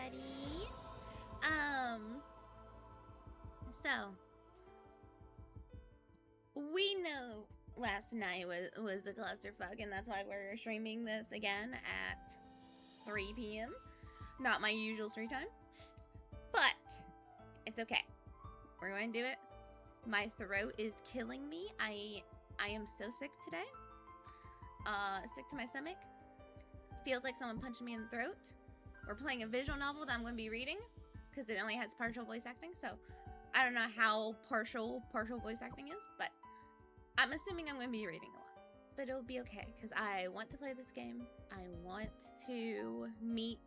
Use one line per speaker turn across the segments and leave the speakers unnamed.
everybody. So we know last night was a clusterfuck, and that's why we're streaming this again at 3 p.m. Not my usual stream time, but it's okay. We're going to do it. My throat is killing me. I am so sick today. Sick to my stomach. Feels like someone punched me in the throat. We're playing a visual novel that I'm going to be reading because it only has partial voice acting. So I don't know how partial voice acting is, but I'm assuming I'm going to be reading a lot. But it'll be okay because I want to play this game. I want to meet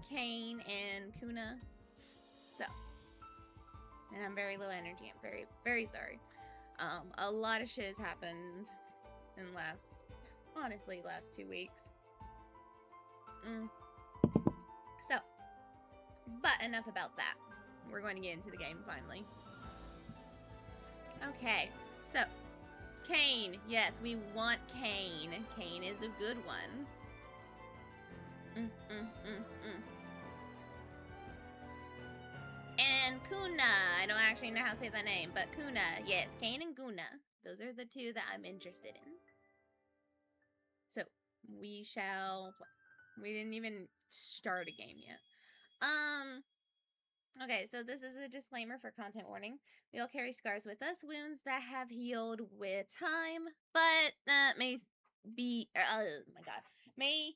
Kane and Kuna. So, and I'm very low energy. I'm very, very sorry. A lot of shit has happened in last 2 weeks. So, but enough about that. We're going to get into the game finally. Okay, so Kane. Yes, we want Kane. Kane is a good one. And Kuna. I don't actually know how to say that name, but Kuna. Yes, Kane and Kuna. Those are the two that I'm interested in. So, we shall play. We didn't even start a game yet. Okay, so this is a disclaimer for content warning. We all carry scars with us, wounds that have healed with time, but that may be, may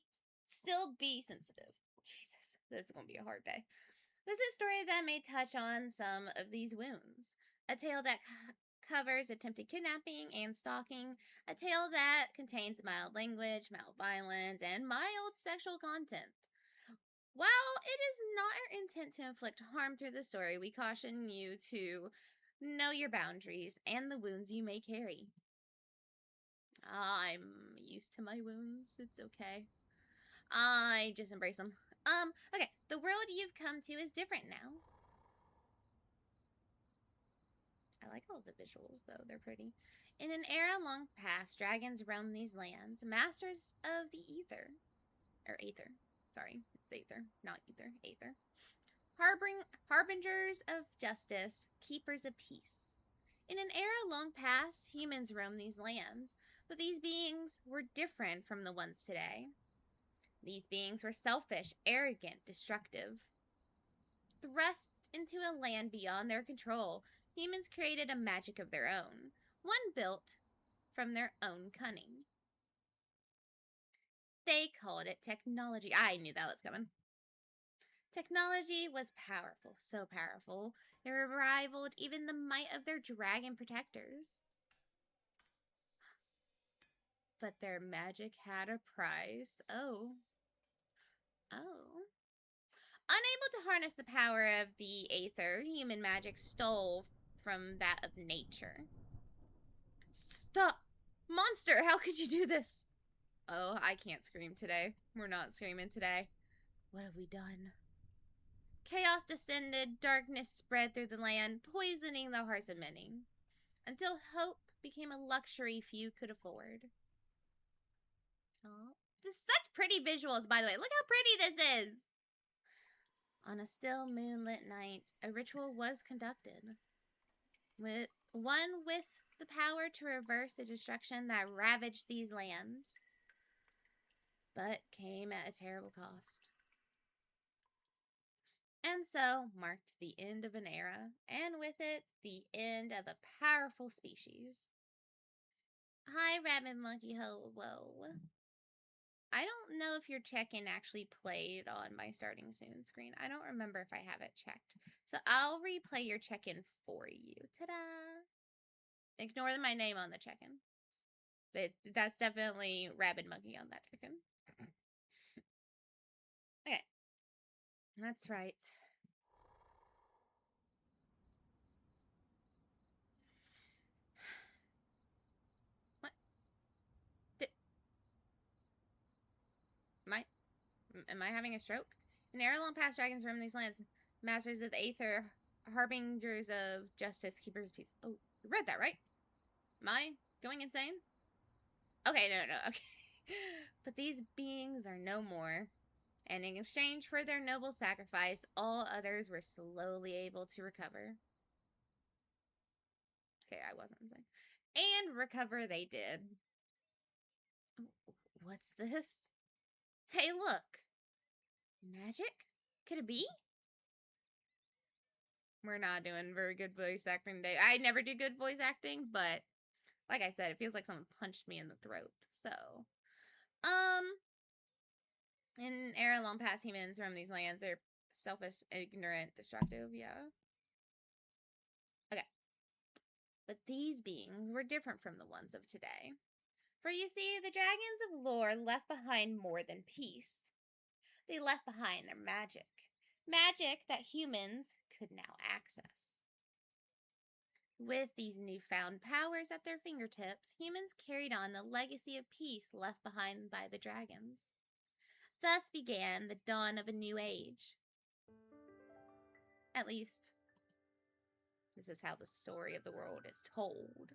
still be sensitive. Jesus, this is going to be a hard day. This is a story that may touch on some of these wounds. A tale that covers attempted kidnapping and stalking. A tale that contains mild language, mild violence, and mild sexual content. While it is not our intent to inflict harm through the story, we caution you to know your boundaries and the wounds you may carry. I'm used to my wounds. It's okay. I just embrace them. Okay. The world you've come to is different now. I like all the visuals, though. They're pretty. In an era long past, dragons roamed these lands, masters of the ether. Or aether. Sorry, it's aether, not ether. Aether. Harbingers of justice, keepers of peace. In an era long past, humans roamed these lands, but these beings were different from the ones today. These beings were selfish, arrogant, destructive. Thrust into a land beyond their control, humans created a magic of their own, one built from their own cunning. They called it technology. I knew that was coming. Technology was powerful, so powerful, it rivaled even the might of their dragon protectors. But their magic had a price. Oh. Unable to harness the power of the aether, human magic stole from that of nature. Stop! Monster, how could you do this? Oh, I can't scream today. We're not screaming today. What have we done? Chaos descended, darkness spread through the land, poisoning the hearts of many, until hope became a luxury few could afford. Oh, this is such pretty visuals, by the way. Look how pretty this is! On a still moonlit night, a ritual was conducted. With the power to reverse the destruction that ravaged these lands, but came at a terrible cost. And so marked the end of an era, and with it, the end of a powerful species. Hi, Rabbit Monkey Whoa. I don't know if your check-in actually played on my starting soon screen. I don't remember if I have it checked. So I'll replay your check-in for you. Ta-da! Ignore my name on the check-in. That's definitely Rabbit Monkey on that check-in. Okay. That's right. What? Am I having a stroke? An era long past, dragons roam these lands, masters of the aether, harbingers of justice, keepers of peace. Oh, you read that, right? Am I going insane? Okay, no, okay. But these beings are no more, And in exchange for their noble sacrifice, all others were slowly able to recover. Okay, I wasn't saying. And recover they did. What's this? Hey, look. Magic? Could it be? We're not doing very good voice acting today. I never do good voice acting, but like I said, it feels like someone punched me in the throat. So, in era long past, humans from these lands are selfish, ignorant, destructive. Yeah. Okay. But these beings were different from the ones of today. For you see, the dragons of lore left behind more than peace. They left behind their magic. Magic that humans could now access. With these newfound powers at their fingertips, humans carried on the legacy of peace left behind by the dragons. Thus began the dawn of a new age. At least, this is how the story of the world is told.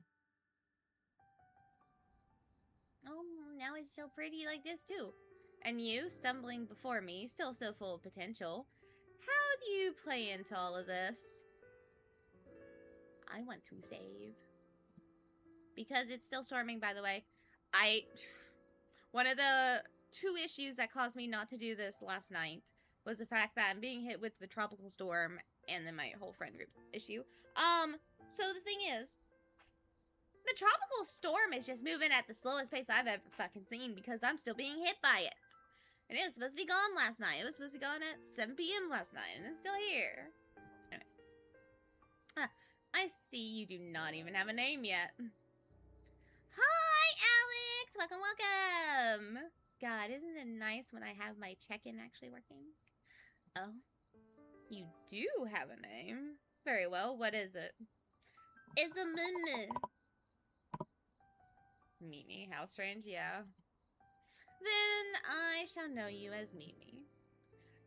Oh, now it's so pretty like this too. And you, stumbling before me, still so full of potential. How do you play into all of this? I want to save. Because it's still storming, by the way. One of the 2 issues that caused me not to do this last night was the fact that I'm being hit with the tropical storm and then my whole friend group issue. So the thing is, the tropical storm is just moving at the slowest pace I've ever fucking seen because I'm still being hit by it. And it was supposed to be gone last night. It was supposed to be gone at 7 p.m. last night, and it's still here. Anyways. I see you do not even have a name yet. Hi, Alex! Welcome, welcome! God, isn't it nice when I have my check-in actually working? Oh, you do have a name. Very well, what is it? It's a Mimi. Mimi, how strange, yeah. Then I shall know you as Mimi.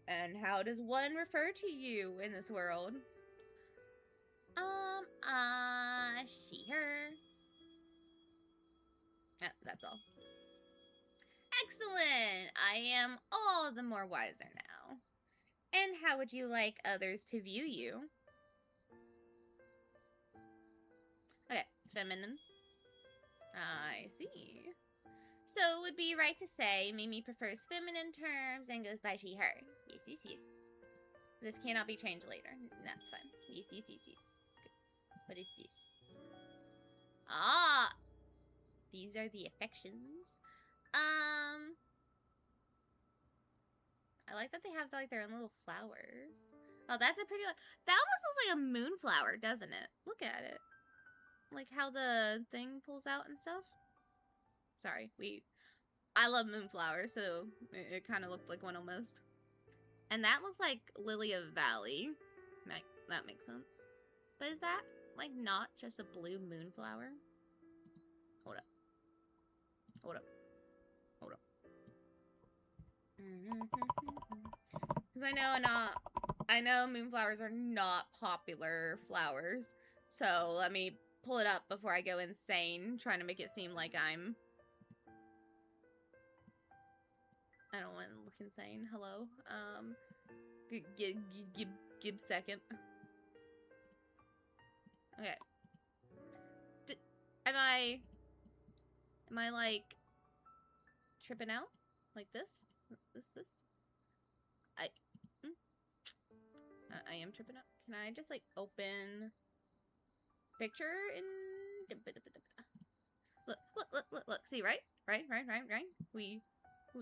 And how does one refer to you in this world? She, her. That's all. Excellent! I am all the more wiser now. And how would you like others to view you? Okay, feminine. I see. So it would be right to say Mimi prefers feminine terms and goes by she, her. Yes, yes, yes. This cannot be changed later. That's fine. Yes, yes, yes, yes. Okay. What is this? Ah! These are the affections. I like that they have like their own little flowers. Oh, that's a pretty one. That almost looks like a moonflower, doesn't it? Look at it. Like how the thing pulls out and stuff. Sorry, I love moonflowers, so it kind of looked like one almost. And that looks like Lily of the Valley. That makes sense. But is that like not just a blue moonflower? Hold up. Hold up. Hold up. Because I know moonflowers are not popular flowers. So let me pull it up before I go insane trying to make it seem like I don't want to look insane. Hello. Give a second. Okay. Am I like tripping out? Like this? This? I am tripping out. Can I just like open picture in? Look. See, right? Right.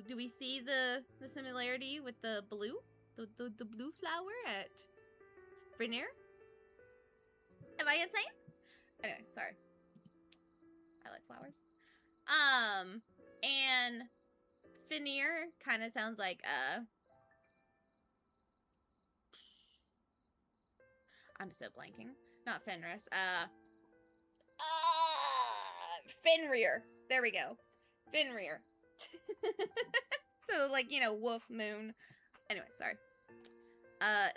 Do we see the similarity with the blue? The blue flower at Frenier? Am I insane? Anyway, sorry. I like flowers. And Fenrir kind of sounds like I'm so blanking. Not Fenris. Fenrir. There we go. Fenrir. So like, you know, wolf, moon. Anyway, sorry.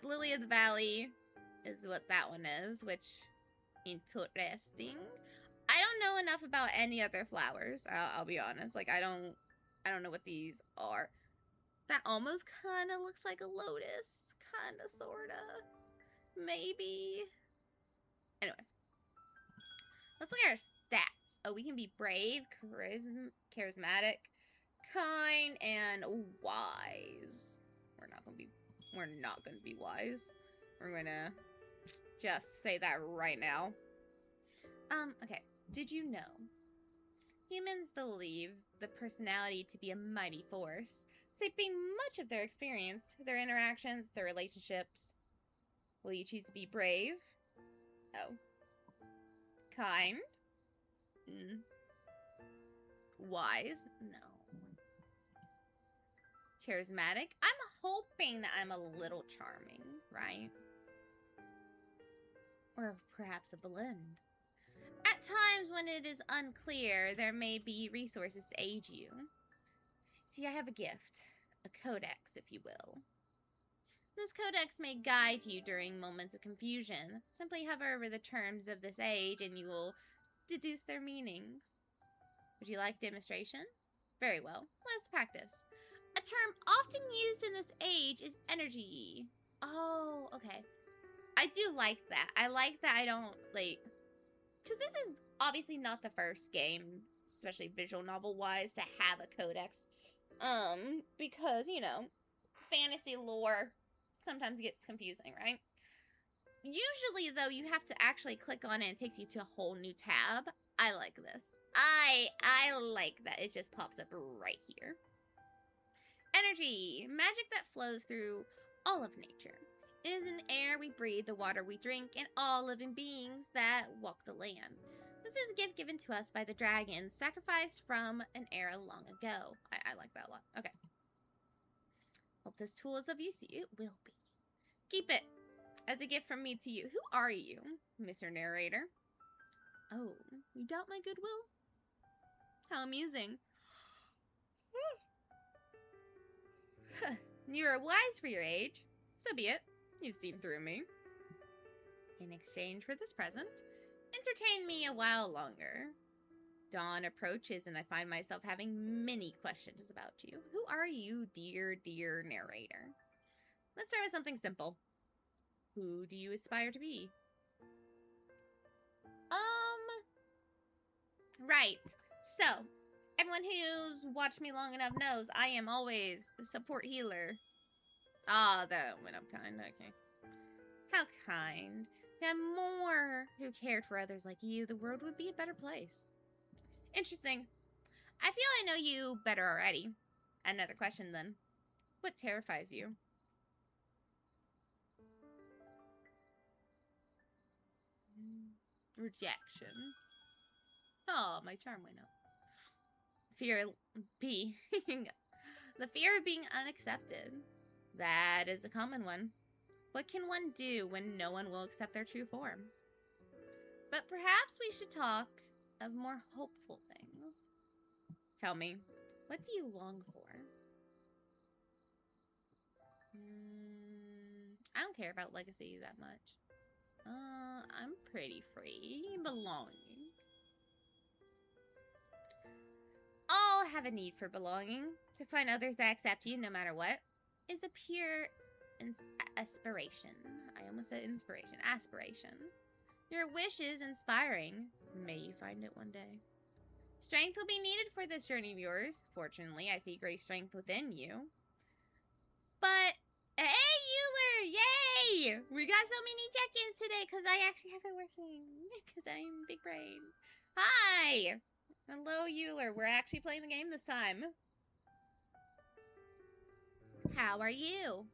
Lily of the Valley is what that one is, which interesting. I don't know enough about any other flowers. I'll be honest. Like I don't know what these are. That almost kind of looks like a lotus. Kind of, sort of. Maybe. Anyways. Let's look at our stats. Oh, we can be brave, charismatic, kind, and wise. We're not gonna be wise. We're gonna just say that right now. Okay. Did you know? Humans believe the personality to be a mighty force, shaping much of their experience, their interactions, their relationships. Will you choose to be brave? Oh. Kind? Wise? No. Charismatic? I'm hoping that I'm a little charming, right? Or perhaps a blend. At times when it is unclear, there may be resources to aid you. See, I have a gift. A codex, if you will. This codex may guide you during moments of confusion. Simply hover over the terms of this age and you will deduce their meanings. Would you like demonstration? Very well. Let's practice. A term often used in this age is energy. Oh, okay. I do like that. I like that I don't, like... Because this is obviously not the first game, especially visual novel-wise, to have a codex. Because, you know, fantasy lore sometimes gets confusing, right? Usually, though, you have to actually click on it and it takes you to a whole new tab. I like this. I like that it just pops up right here. Energy. Magic that flows through all of nature. It is in the air we breathe, the water we drink, and all living beings that walk the land. This is a gift given to us by the dragons, sacrificed from an era long ago. I like that a lot. Okay. Hope this tool is of use to you. It will be. Keep it as a gift from me to you. Who are you, Mr. Narrator? Oh, you doubt my goodwill? How amusing. You are wise for your age. So be it. You've seen through me. In exchange for this present, entertain me a while longer. Dawn approaches and I find myself having many questions about you. Who are you, dear narrator? Let's start with something simple. Who do you aspire to be? Right. So, everyone who's watched me long enough knows I am always a support healer. Ah, that went up kind. Okay. How kind. If we had more who cared for others like you, the world would be a better place. Interesting. I feel I know you better already. Another question then. What terrifies you? Rejection. Oh, my charm went up. Fear being... the fear of being unaccepted. That is a common one. What can one do when no one will accept their true form? But perhaps we should talk of more hopeful things. Tell me, what do you long for? I don't care about legacy that much. I'm pretty free. Belonging. All have a need for belonging. To find others that accept you no matter what is a pure aspiration. I almost said inspiration. Aspiration. Your wish is inspiring. May you find it one day. Strength will be needed for this journey of yours. Fortunately, I see great strength within you. But, hey, Euler! Yay! We got so many check-ins today because I actually have it working. Because I'm big brain. Hi! Hello, Euler. We're actually playing the game this time. How are you?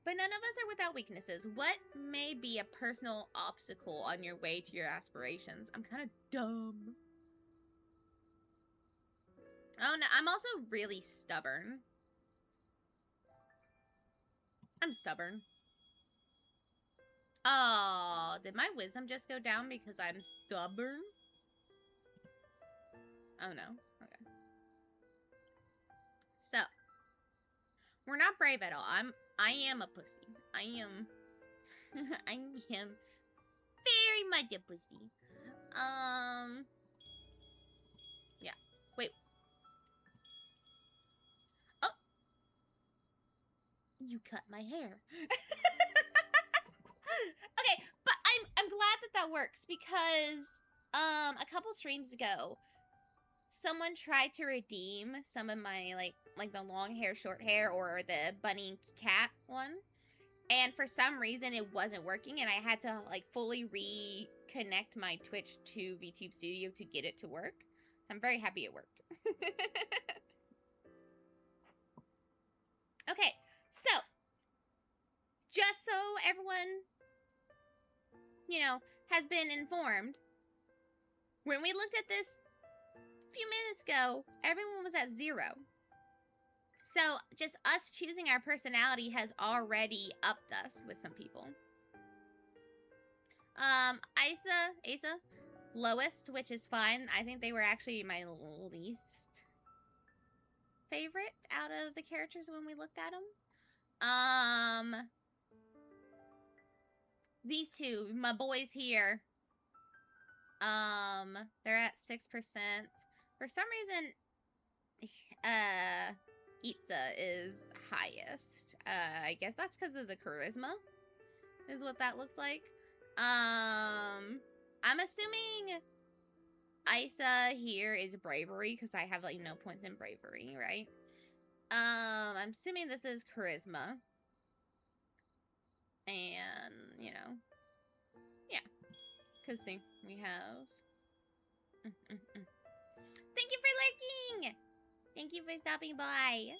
But none of us are without weaknesses. What may be a personal obstacle on your way to your aspirations? I'm kind of dumb. Oh, no. I'm also really stubborn. I'm stubborn. Oh, did my wisdom just go down because I'm stubborn? Oh, no. Okay. So, we're not brave at all. I am a pussy. I am very much a pussy. Yeah. Wait. Oh, You cut my hair. Okay, but I'm glad that works because a couple streams ago, someone tried to redeem some of my like the long hair, short hair, or the bunny cat one, and for some reason it wasn't working, and I had to like fully reconnect my Twitch to VTube Studio to get it to work. So I'm very happy it worked. Okay, so just so everyone, you know, has been informed, when we looked at this a few minutes ago, everyone was at 0. So just us choosing our personality has already upped us with some people. Asa, lowest, which is fine. I think they were actually my least favorite out of the characters when we looked at them. These two, my boys here, they're at 6%. For some reason, Itza is highest. I guess that's because of the charisma, is what that looks like. I'm assuming Isa here is bravery, because I have, like, no points in bravery, right? I'm assuming this is charisma. And, you know, yeah. Because, see, we have... Thank you for lurking! Thank you for stopping by.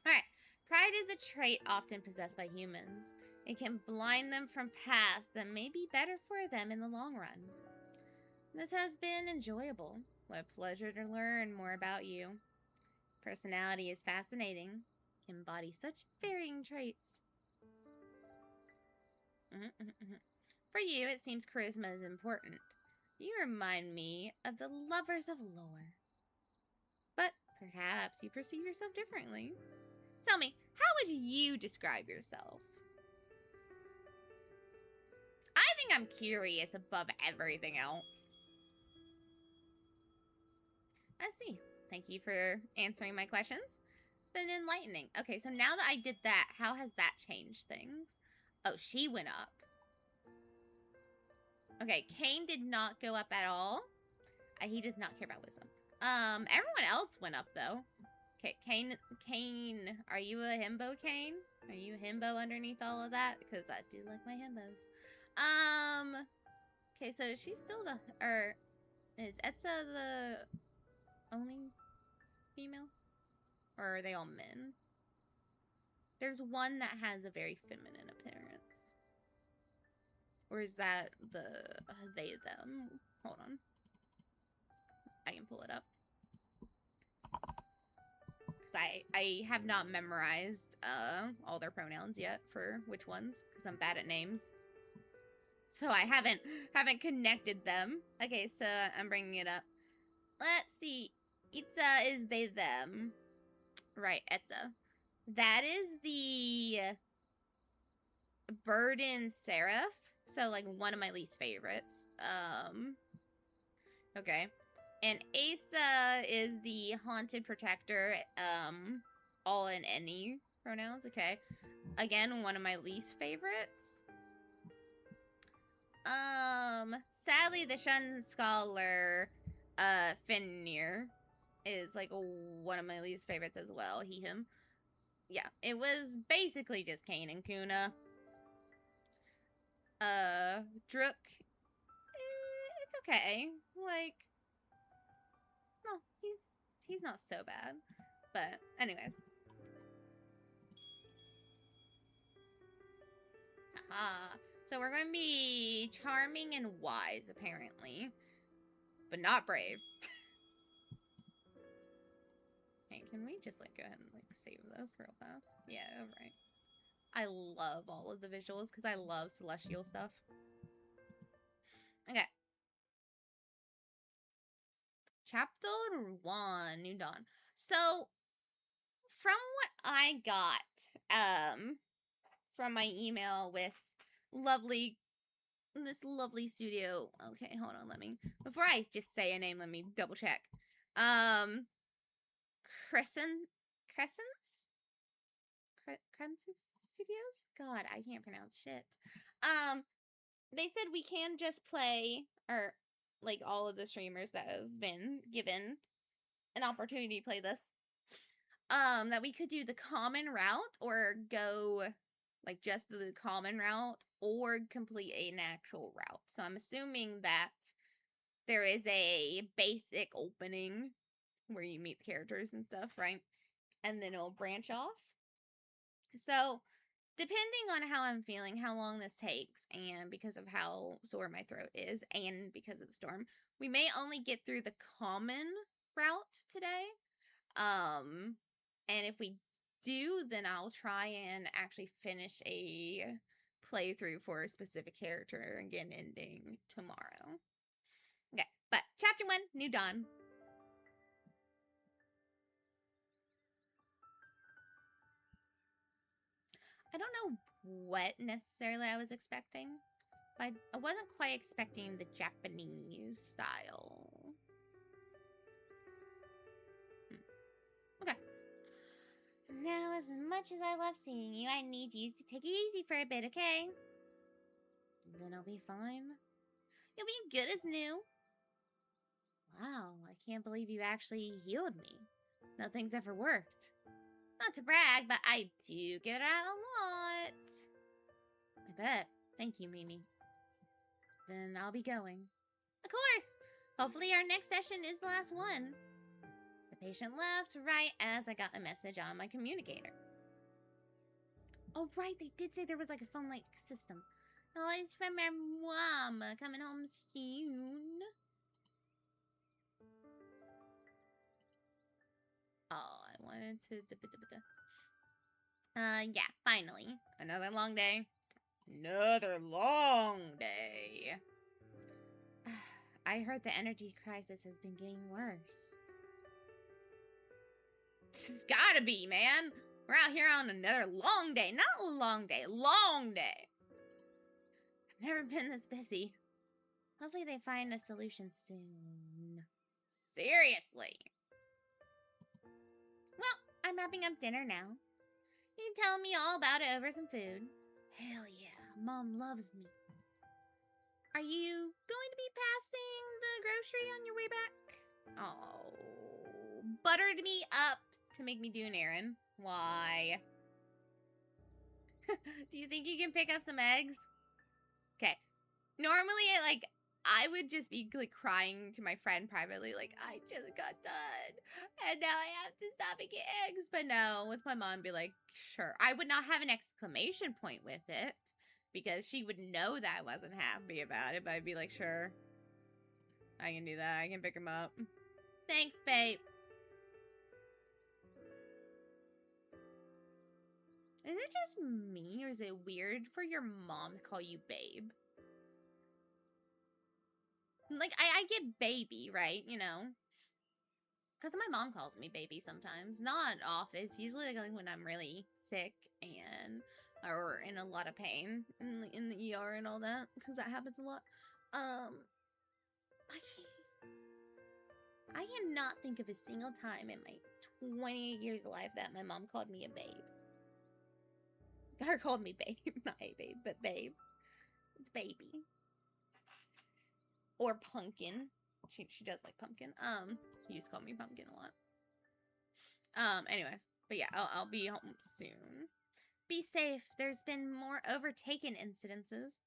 Alright. Pride is a trait often possessed by humans. It can blind them from paths that may be better for them in the long run. This has been enjoyable. What a pleasure to learn more about you. Personality is fascinating. Embodies such varying traits. For you, it seems charisma is important. You remind me of the lovers of lore. But perhaps you perceive yourself differently. Tell me, how would you describe yourself? I think I'm curious above everything else. I see. Thank you for answering my questions. It's been enlightening. Okay, so now that I did that, how has that changed things? Oh, she went up. Okay, Kane did not go up at all. He does not care about wisdom. Everyone else went up, though. Okay, Kane, are you a himbo, Kane? Are you a himbo underneath all of that? Because I do like my himbos. Okay, so she's still is Etza the only female? Or are they all men? There's one that has a very feminine appearance. Or is that the they, them? Hold on. I can pull it up. Because I have not memorized all their pronouns yet for which ones. Because I'm bad at names. So I haven't connected them. Okay, so I'm bringing it up. Let's see. Itza is they, them. Right, Etza. That is the Burden Seraph. So, like, one of my least favorites. Okay. And Asa is the Haunted Protector. All in any pronouns. Okay. Again, one of my least favorites. Sadly, the Shunned Scholar, Fenrir, is, like, one of my least favorites as well. He, him. Yeah, it was basically just Kane and Kuna. Drook, it's okay. Like, no, he's not so bad. But, anyways. Aha. So we're going to be charming and wise, apparently. But not brave. Hey, can we just, like, go ahead and, like, save this real fast? Yeah, right. I love all of the visuals because I love celestial stuff. Okay. Chapter 1, New Dawn. So, from what I got, from my email with this lovely studio. Okay, hold on, before I just say a name, let me double check. Crescents? Crescent Studios? God, I can't pronounce shit. They said we can just play, or like all of the streamers that have been given an opportunity to play this, that we could do the common route or go like just the common route or complete an actual route. So I'm assuming that there is a basic opening where you meet the characters and stuff, right? And then it'll branch off. So depending on how I'm feeling, how long this takes, and because of how sore my throat is, and because of the storm, we may only get through the common route today. And if we do, then I'll try and actually finish a playthrough for a specific character and get an ending tomorrow. Okay, but chapter 1, New Dawn. I don't know what necessarily I was expecting, but I wasn't quite expecting the Japanese style. Okay. Now, as much as I love seeing you, I need you to take it easy for a bit, okay? Then I'll be fine. You'll be good as new. Wow, I can't believe you actually healed me. Nothing's ever worked. Not to brag, but I do get out a lot. I bet. Thank you, Mimi. Then I'll be going. Of course! Hopefully our next session is the last one. The patient left right as I got a message on my communicator. Oh, right, they did say there was like a phone-like system. Oh, it's from my mom coming home soon. Oh, I wanted to... yeah, finally. Another long day. Another long day. I heard the energy crisis has been getting worse. It's gotta be, man. We're out here on another long day. Not a long day. Long day. I've never been this busy. Hopefully they find a solution soon. Seriously. Well, I'm wrapping up dinner now. You can tell me all about it over some food. Hell yeah, Mom loves me. Are you going to be passing the grocery on your way back? Oh, buttered me up to make me do an errand. Why? Do you think you can pick up some eggs? Okay. Normally, I would just be like crying to my friend privately, like, I just got done, and now I have to stop and get eggs. But no, with my mom, be like, sure. I would not have an exclamation point with it, because she would know that I wasn't happy about it, but I'd be like, sure. I can do that. I can pick them up. Thanks, babe. Is it just me, or is it weird for your mom to call you babe? Like, I get baby, right? You know? Because my mom calls me baby sometimes. Not often. It's usually like when I'm really sick and... or in a lot of pain in the ER and all that. Because that happens a lot. I cannot think of a single time in my 28 years of life that my mom called me a babe. Or called me babe. Not a babe, but babe. It's baby. Or pumpkin. She does like pumpkin. She used to call me pumpkin a lot. Anyways. But yeah, I'll be home soon. Be safe. There's been more overtaken incidences.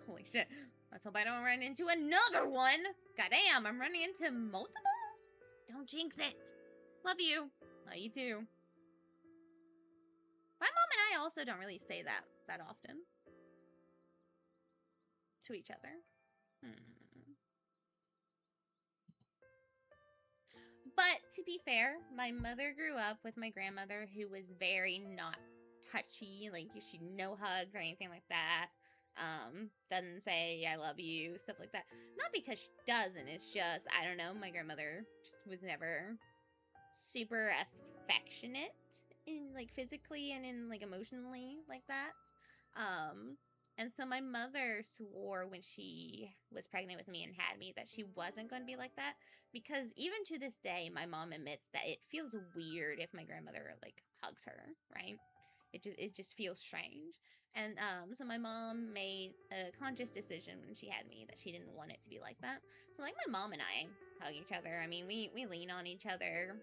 Holy shit. Let's hope I don't run into another one. Goddamn, I'm running into multiples? Don't jinx it. Love you. Love you too. My mom and I also don't really say that often. To each other. But to be fair, my mother grew up with my grandmother who was very not touchy. Like, she no hugs or anything like that. Doesn't say I love you, stuff like that. Not because she doesn't, it's just, I don't know, my grandmother just was never super affectionate in, like, physically and in, like, emotionally like that. And so my mother swore when she was pregnant with me and had me that she wasn't going to be like that, because even to this day, my mom admits that it feels weird if my grandmother like hugs her, right? It just feels strange. And so my mom made a conscious decision when she had me that she didn't want it to be like that. So like my mom and I hug each other. I mean, we lean on each other.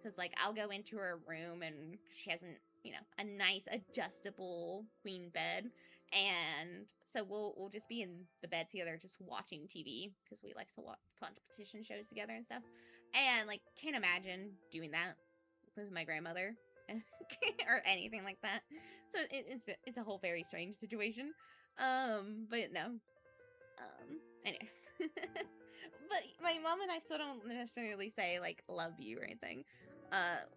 Because like I'll go into her room and she has a nice adjustable queen bed, and so we'll just be in the bed together just watching TV because we like to watch competition shows together and stuff. And like can't imagine doing that with my grandmother or anything like that. So it's a whole very strange situation. But no. Anyways. But my mom and I still don't necessarily say like love you or anything.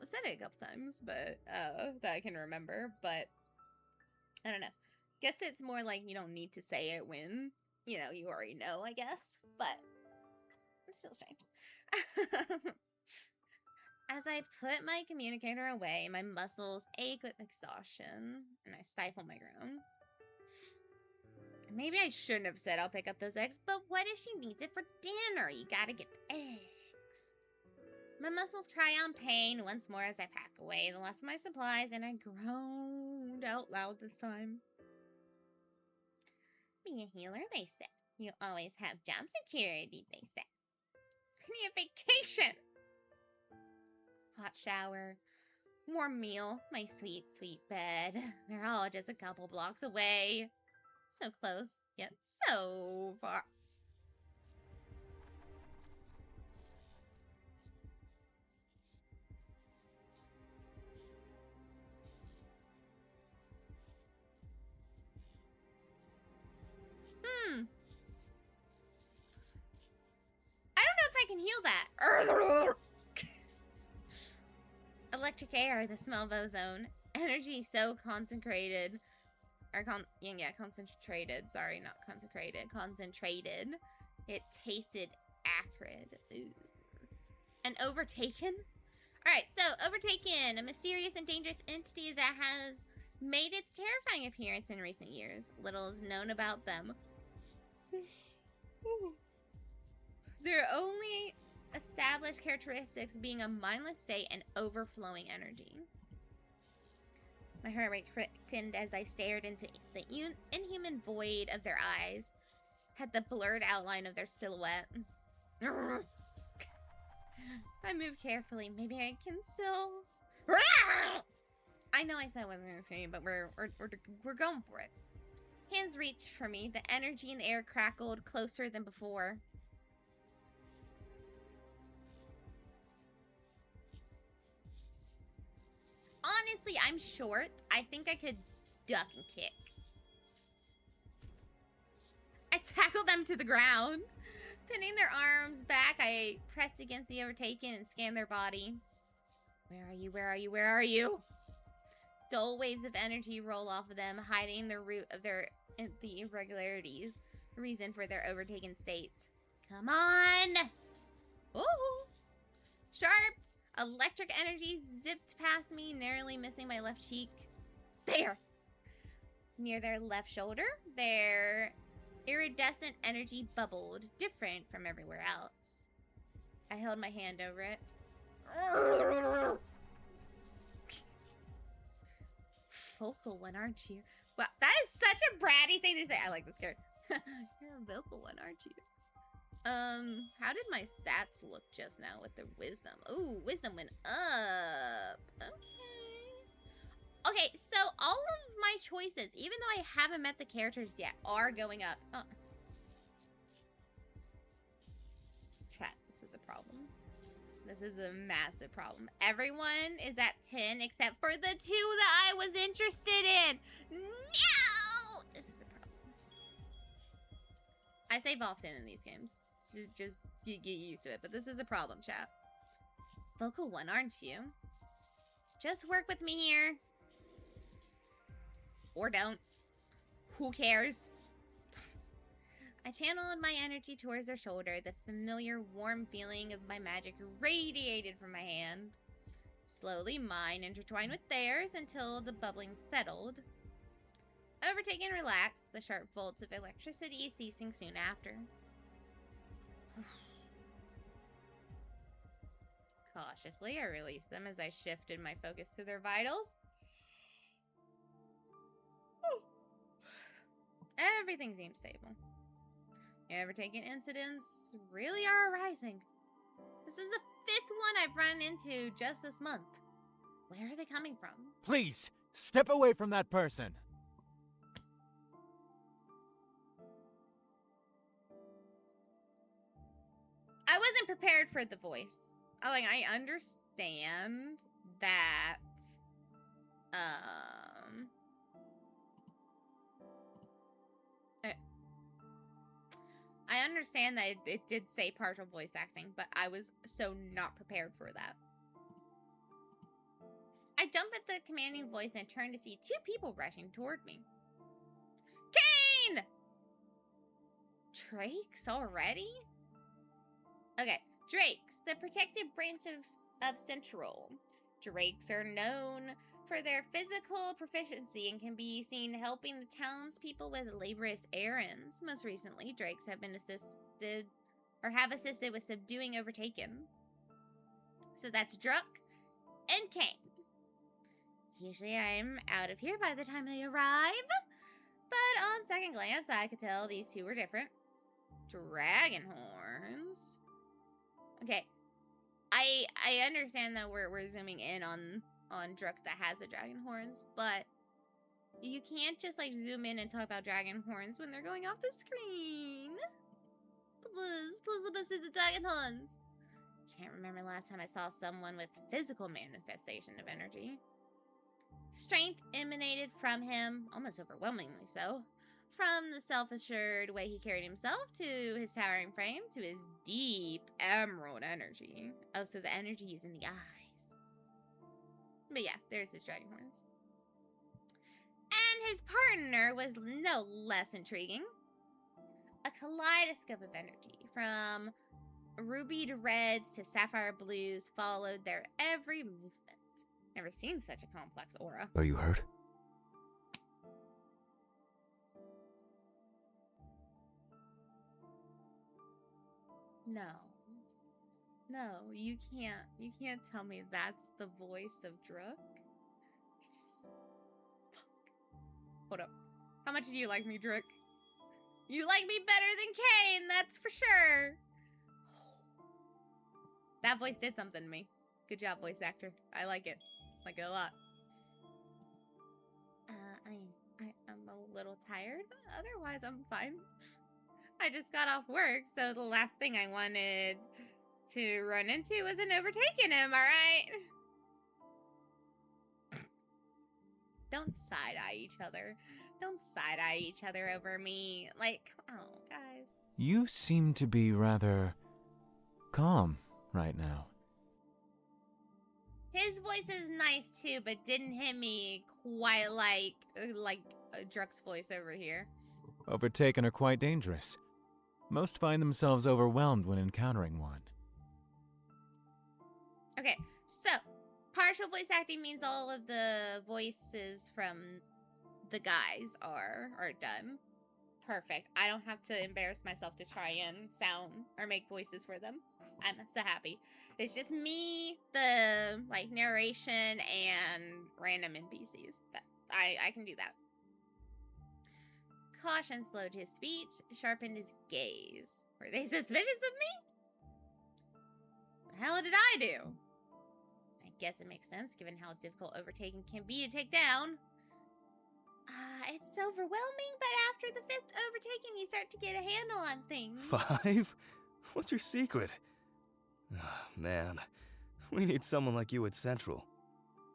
Said it a couple times, but that I can remember, but I don't know. Guess it's more like you don't need to say it when, you already know, I guess. But it's still strange. As I put my communicator away, my muscles ache with exhaustion, and I stifle my groan. Maybe I shouldn't have said I'll pick up those eggs, but what if she needs it for dinner? You gotta get the eggs. My muscles cry out in pain once more as I pack away the last of my supplies, and I groaned out loud this time. Be a healer, they said. You always have job security, they said. I need a vacation! Hot shower, warm meal, my sweet, sweet bed. They're all just a couple blocks away. So close, yet so far. I don't know if I can heal that. Electric air, the smell of ozone. Energy so concentrated. Concentrated. Sorry, not consecrated. Concentrated. It tasted acrid. Ooh. And overtaken? Alright, so overtaken. A mysterious and dangerous entity that has made its terrifying appearance in recent years. Little is known about them. Their only established characteristics being a mindless state and overflowing energy. My heart rate quickened as I stared into the inhuman void of their eyes, had the blurred outline of their silhouette. I move carefully. Maybe I can still. I know I said I wasn't gonna scream, but we're going for it. Hands reached for me. The energy in the air crackled closer than before. Honestly, I'm short. I think I could duck and kick. I tackled them to the ground. Pinning their arms back, I pressed against the overtaken and scanned their body. Where are you? Where are you? Where are you? Dull waves of energy roll off of them, hiding the root of the irregularities, reason for their overtaken state. Come on! Ooh! Sharp! Electric energy zipped past me, narrowly missing my left cheek. There! Near their left shoulder, their iridescent energy bubbled, different from everywhere else. I held my hand over it. Vocal one, aren't you? Wow, that is such a bratty thing to say. I like this character. You're a vocal one, aren't you? How did my stats look just now with the wisdom? Ooh, wisdom went up. Okay, so all of my choices, even though I haven't met the characters yet, are going up. Oh. Chat, this is a problem. This is a massive problem. Everyone is at 10 except for the 2 that I was interested in. No! This is a problem. I save often in these games. Just get used to it. But this is a problem, chat. Vocal 1, aren't you? Just work with me here. Or don't. Who cares? I channeled my energy towards their shoulder. The familiar warm feeling of my magic radiated from my hand. Slowly, mine intertwined with theirs until the bubbling settled. Overtaken relaxed, the sharp bolts of electricity ceasing soon after. Cautiously, I released them as I shifted my focus to their vitals. Everything seems stable. Overtaken incidents really are arising. This is the 5th one I've run into just this month. Where are they coming from?
Please, step away from that person.
I wasn't prepared for the voice. I understand that, I understand that it did say partial voice acting, but I was so not prepared for that. I jump at the commanding voice and turn to see 2 people rushing toward me. Kane! Drakes already? Okay, Drakes, the protective branch of Central. Drakes are known for their physical proficiency and can be seen helping the townspeople with laborious errands. Most recently, Drakes have been have assisted with subduing Overtaken. So that's Druk and Kane. Usually I'm out of here by the time they arrive, but on second glance, I could tell these 2 were different. Dragon horns. Okay, I understand that we're zooming in on Druk that has the dragon horns, but you can't just like zoom in and talk about dragon horns when they're going off the screen. Please let me see the dragon horns. Can't remember last time I saw someone with physical manifestation of energy. Strength emanated from him, almost overwhelmingly so. From the self-assured way he carried himself to his towering frame to his deep emerald energy. Oh, so the energy is in the eyes. But yeah, there's his dragon horns. And his partner was no less intriguing. A kaleidoscope of energy, from rubied reds to sapphire blues, followed their every movement. Never seen such a complex aura.
Are you hurt?
No, you can't tell me that's the voice of Druk. Hold up. How much do you like me, Druk? You like me better than Kane, that's for sure. That voice did something to me. Good job, voice actor. I like it. Like it a lot. I'm a little tired. Otherwise, I'm fine. I just got off work, so the last thing I wanted to run into was an Overtaken, am I right? Don't side-eye each other. Don't side-eye each other over me. Like, oh, guys.
You seem to be rather calm right now.
His voice is nice too, but didn't hit me quite like Druk's voice over here.
Overtaken are quite dangerous. Most find themselves overwhelmed when encountering one.
Okay, so partial voice acting means all of the voices from the guys are done. Perfect. I don't have to embarrass myself to try and sound or make voices for them. I'm so happy. It's just me, the like narration, and random NPCs. But I can do that. Caution slowed his speech, sharpened his gaze. Were they suspicious of me? What the hell did I do? I guess it makes sense given how difficult Overtaken can be to take down. It's overwhelming, but after the 5th Overtaken, you start to get a handle on things.
5? What's your secret? Oh, man, we need someone like you at Central.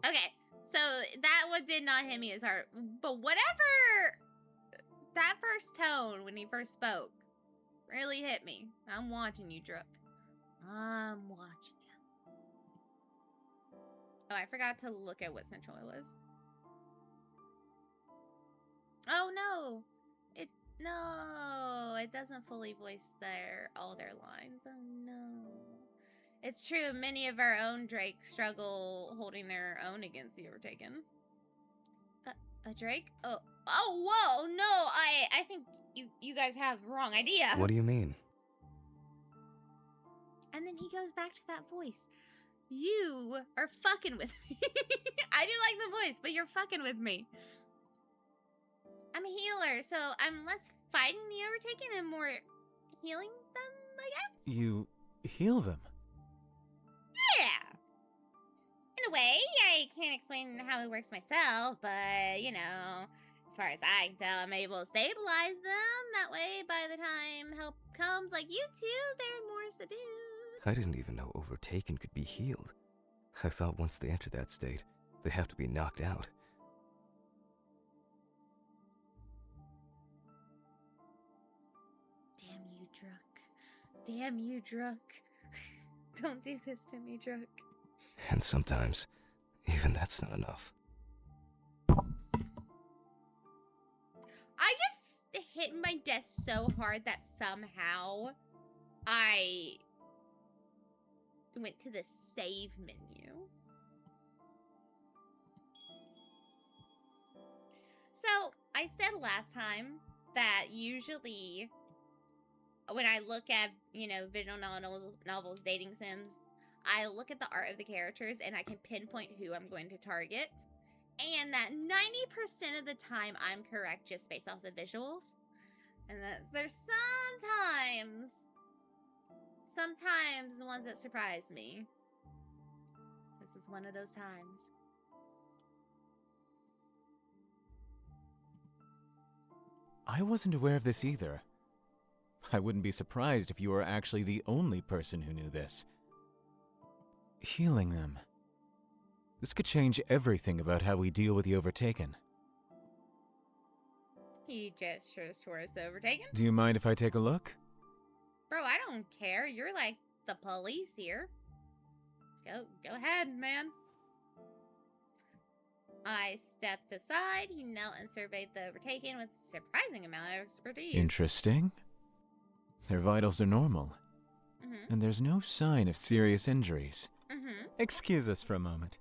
Okay, so that one did not hit me as hard. But whatever, that first tone when he first spoke really hit me. I'm watching you, Druk. I'm watching you. Oh, I forgot to look at what Central it was. Oh no, it doesn't fully voice all their lines. Oh no. It's true, many of our own Drakes struggle holding their own against the Overtaken. A Drake? Whoa, no, I think you guys have the wrong idea.
What do you mean?
And then he goes back to that voice. You are fucking with me. I do like the voice, but you're fucking with me. I'm a healer, so I'm less fighting the Overtaken and more healing them, I guess?
You heal them?
Yeah. In a way, I can't explain how it works myself, but, you know, as far as I can tell, I'm able to stabilize them. That way, by the time help comes, like you two, they're more to do.
I didn't even know Overtaken could be healed. I thought once they enter that state, they have to be knocked out.
Damn you, Druk. Damn you, Druk. Don't do this to me, Druk.
And sometimes, even that's not enough.
I just hit my desk so hard that somehow I went to the save menu. So, I said last time that usually when I look at, you know, visual novels, dating sims, I look at the art of the characters and I can pinpoint who I'm going to target. And that 90% of the time I'm correct just based off the visuals. And that there's sometimes ones that surprise me. This is one of those times.
I wasn't aware of this either. I wouldn't be surprised if you were actually the only person who knew this. Healing them. This could change everything about how we deal with the Overtaken.
He gestures towards the Overtaken.
Do you mind if I take a look?
Bro, I don't care. You're like the police here. Go ahead, man. I stepped aside. He knelt and surveyed the Overtaken with a surprising amount of expertise.
Interesting. Their vitals are normal.
Mm-hmm.
And there's no sign of serious injuries.
Mm-hmm.
Excuse us for a moment.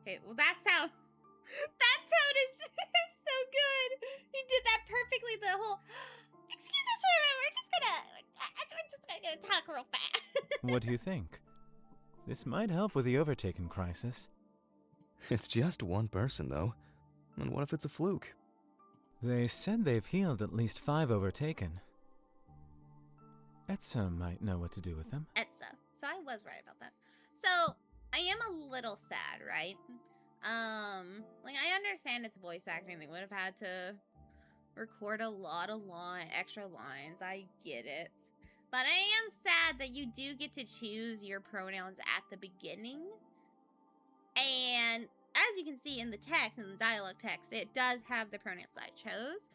Okay, well that tone is so good. He did that perfectly. The whole, excuse us for a minute, we're just gonna talk real fast.
What do you think? This might help with the Overtaken crisis.
It's just one person, though. And what if it's a fluke?
They said they've healed at least 5 Overtaken. Etza might know what to do with them.
Etza. So I was right about that. So I am a little sad, right? Like I understand it's voice acting. They would have had to record a lot of extra lines. I get it. But I am sad that you do get to choose your pronouns at the beginning. And as you can see in the text, in the dialogue text, it does have the pronouns I chose.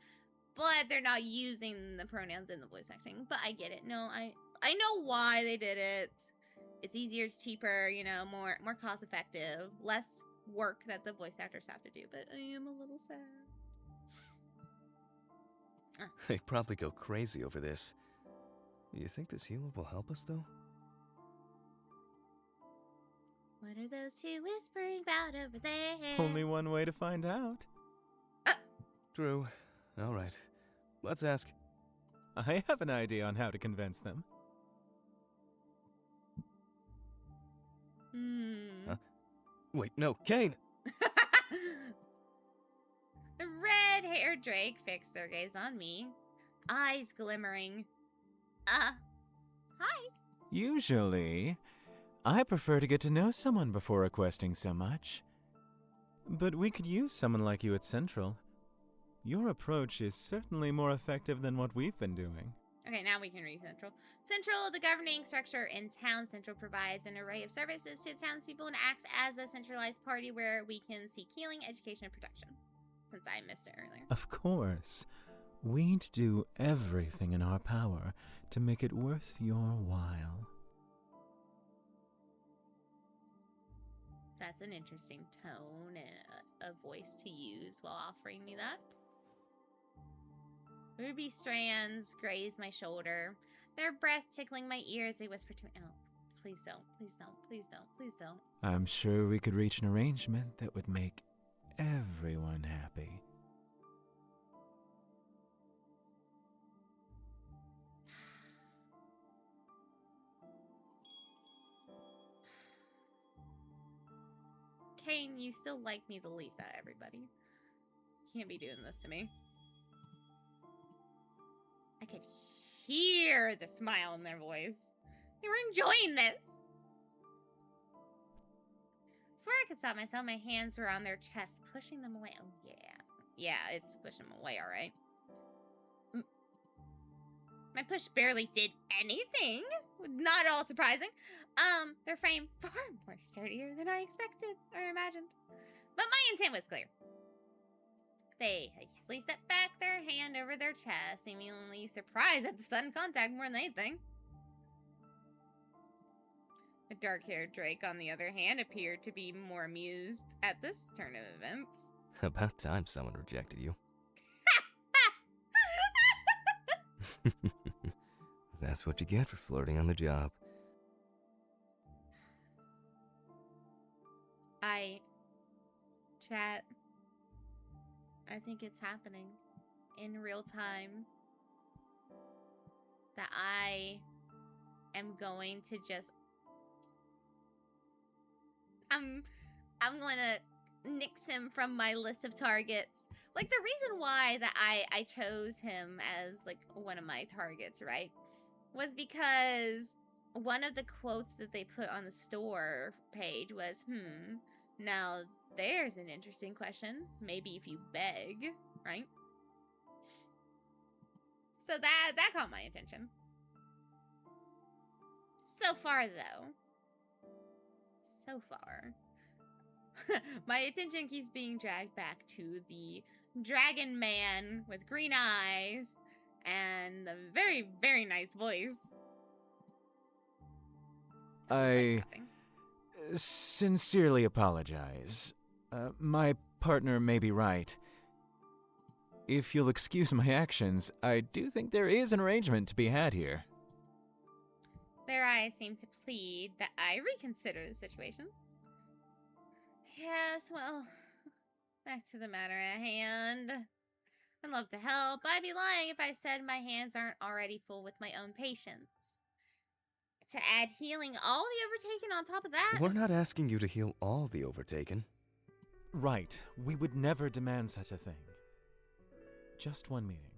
But they're not using the pronouns in the voice acting. But I get it. No, I know why they did it. It's easier, it's cheaper, you know, more cost effective, less work that the voice actors have to do. But I am a little sad.
They'd probably go crazy over this. You think this healer will help us, though?
What are those two whispering about over there?
Only one way to find out.
True. All right. Let's ask.
I have an idea on how to convince them.
Huh? Wait, no, Kane!
The red-haired Drake fixed their gaze on me, eyes glimmering. Hi.
Usually, I prefer to get to know someone before requesting so much. But we could use someone like you at Central. Your approach is certainly more effective than what we've been doing.
Okay, now we can read Central. Central, the governing structure in town. Central provides an array of services to the townspeople and acts as a centralized party where we can seek healing, education, and protection. Since I missed it earlier.
Of course. We'd do everything in our power to make it worth your while.
That's an interesting tone and a voice to use while offering me that. Ruby strands graze my shoulder, their breath tickling my ears. They whisper to me, "Oh, please don't, please don't, please don't, please don't."
I'm sure we could reach an arrangement that would make everyone happy.
Kane, you still like me the least out of everybody. Can't be doing this to me. I could hear the smile in their voice. They were enjoying this. Before I could stop myself, my hands were on their chest, pushing them away. Oh, yeah. Yeah, it's pushing them away, all right. My push barely did anything. Not at all surprising. Their frame far more sturdier than I expected or imagined. But my intent was clear. They hastily stepped back their hand over their chest, seemingly surprised at the sudden contact more than anything. The dark-haired Drake, on the other hand, appeared to be more amused at this turn of events.
About time someone rejected you. That's what you get for flirting on the job.
Chat, I think it's happening in real time that I am going to just I'm going to nix him from my list of targets. Like, the reason why that I chose him as, like, one of my targets, right, was because one of the quotes that they put on the store page was, now there's an interesting question. Maybe if you beg, right? So that caught my attention. So far, though. So far. My attention keeps being dragged back to the dragon man with green eyes and the very, very nice voice.
I sincerely apologize. My partner may be right. If you'll excuse my actions, I do think there is an arrangement to be had here.
Their eyes seem to plead that I reconsider the situation. Yes, well, back to the matter at hand. I'd love to help, but I'd be lying if I said my hands aren't already full with my own patients. To add healing all the overtaken on top of that?
We're not asking you to heal all the overtaken.
Right. We would never demand such a thing. Just one meeting.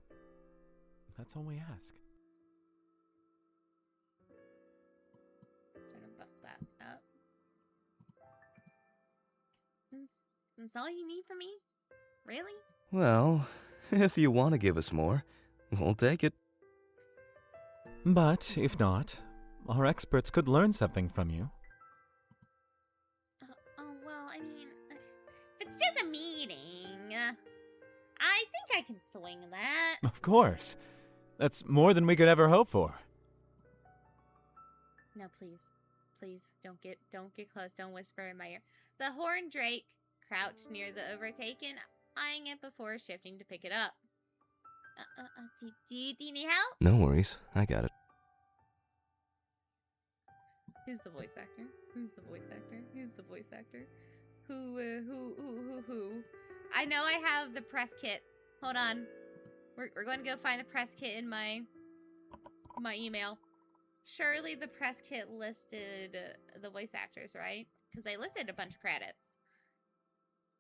That's all we ask.
Trying to buff that up. That's all you need from me? Really?
Well, if you want to give us more, we'll take it.
But if not, our experts could learn something from you.
Well, I mean, if it's just a meeting, I think I can swing that.
Of course. That's more than we could ever hope for.
No, please, don't get close. Don't whisper in my ear. The horned drake crouched near the overtaken, eyeing it before shifting to pick it up. Do you need help?
No worries, I got it.
Who's the voice actor? Who's the voice actor? Who's the voice actor? Who? I know I have the press kit. Hold on. We're going to go find the press kit in my email. Surely the press kit listed the voice actors, right? Because they listed a bunch of credits.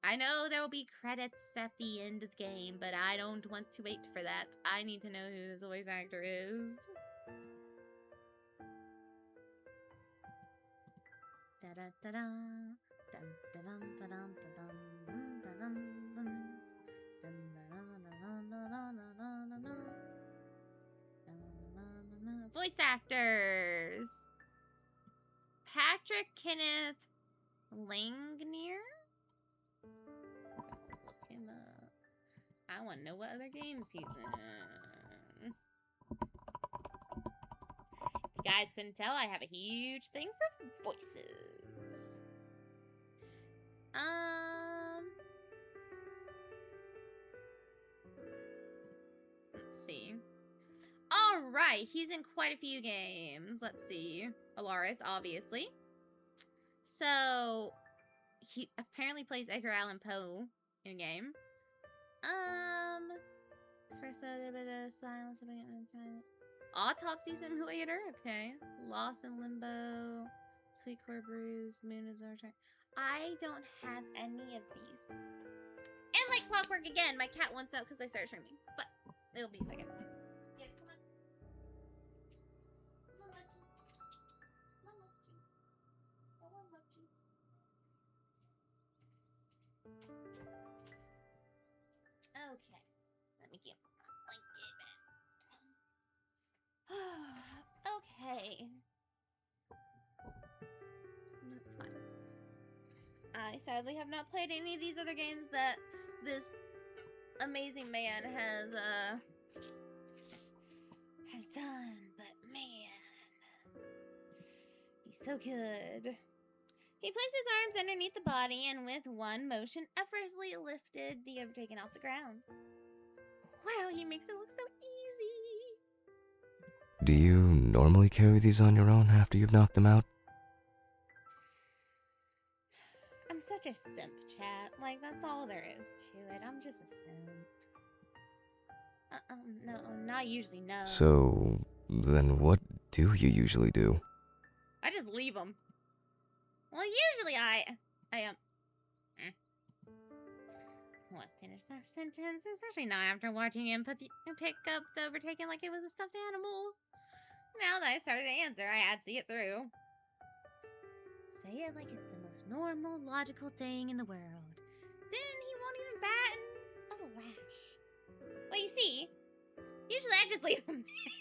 I know there will be credits at the end of the game, but I don't want to wait for that. I need to know who this voice actor is. Da-da-da-da. Dun-da-dun-da-dun-da-dun. Dun-da-dun-dun. Dun-da-dun-da-dun-da-dun. Voice actors. Patrick Kenneth Langnier. Look him up. I want to know what other games he's in. If you guys couldn't tell, I have a huge thing for voices. Let's see. All right, he's in quite a few games. Let's see. Alaris, obviously. So, he apparently plays Edgar Allan Poe in game. Espresso, a bit of silence, Autopsy Simulator, okay. Lost in Limbo, Sweet Core Brews, Moon of the Return. I don't have any of these. And like clockwork again, my cat wants out because I started streaming. But it'll be a second. Yes, come on. Okay. Let me get my blanket. Okay. That's fine. I sadly have not played any of these other games that this amazing man has done, but man, he's so good. He placed his arms underneath the body and with one motion effortlessly lifted the overtaken off the ground. Wow, he makes it look so easy.
Do you normally carry these on your own after you've knocked them out?
I'm such a simp, chat. Like, that's all there is to it. I'm just a simp. No, not usually, no.
So, then what do you usually do?
I just leave them. Well, usually I What, finish that sentence? Especially not after watching him pick up the overtaken like it was a stuffed animal. Now that I started to answer, I had to see it through. Say it like it's the most normal, logical thing in the world. Then he won't even bat a lash. Well, you see, usually I just leave him there.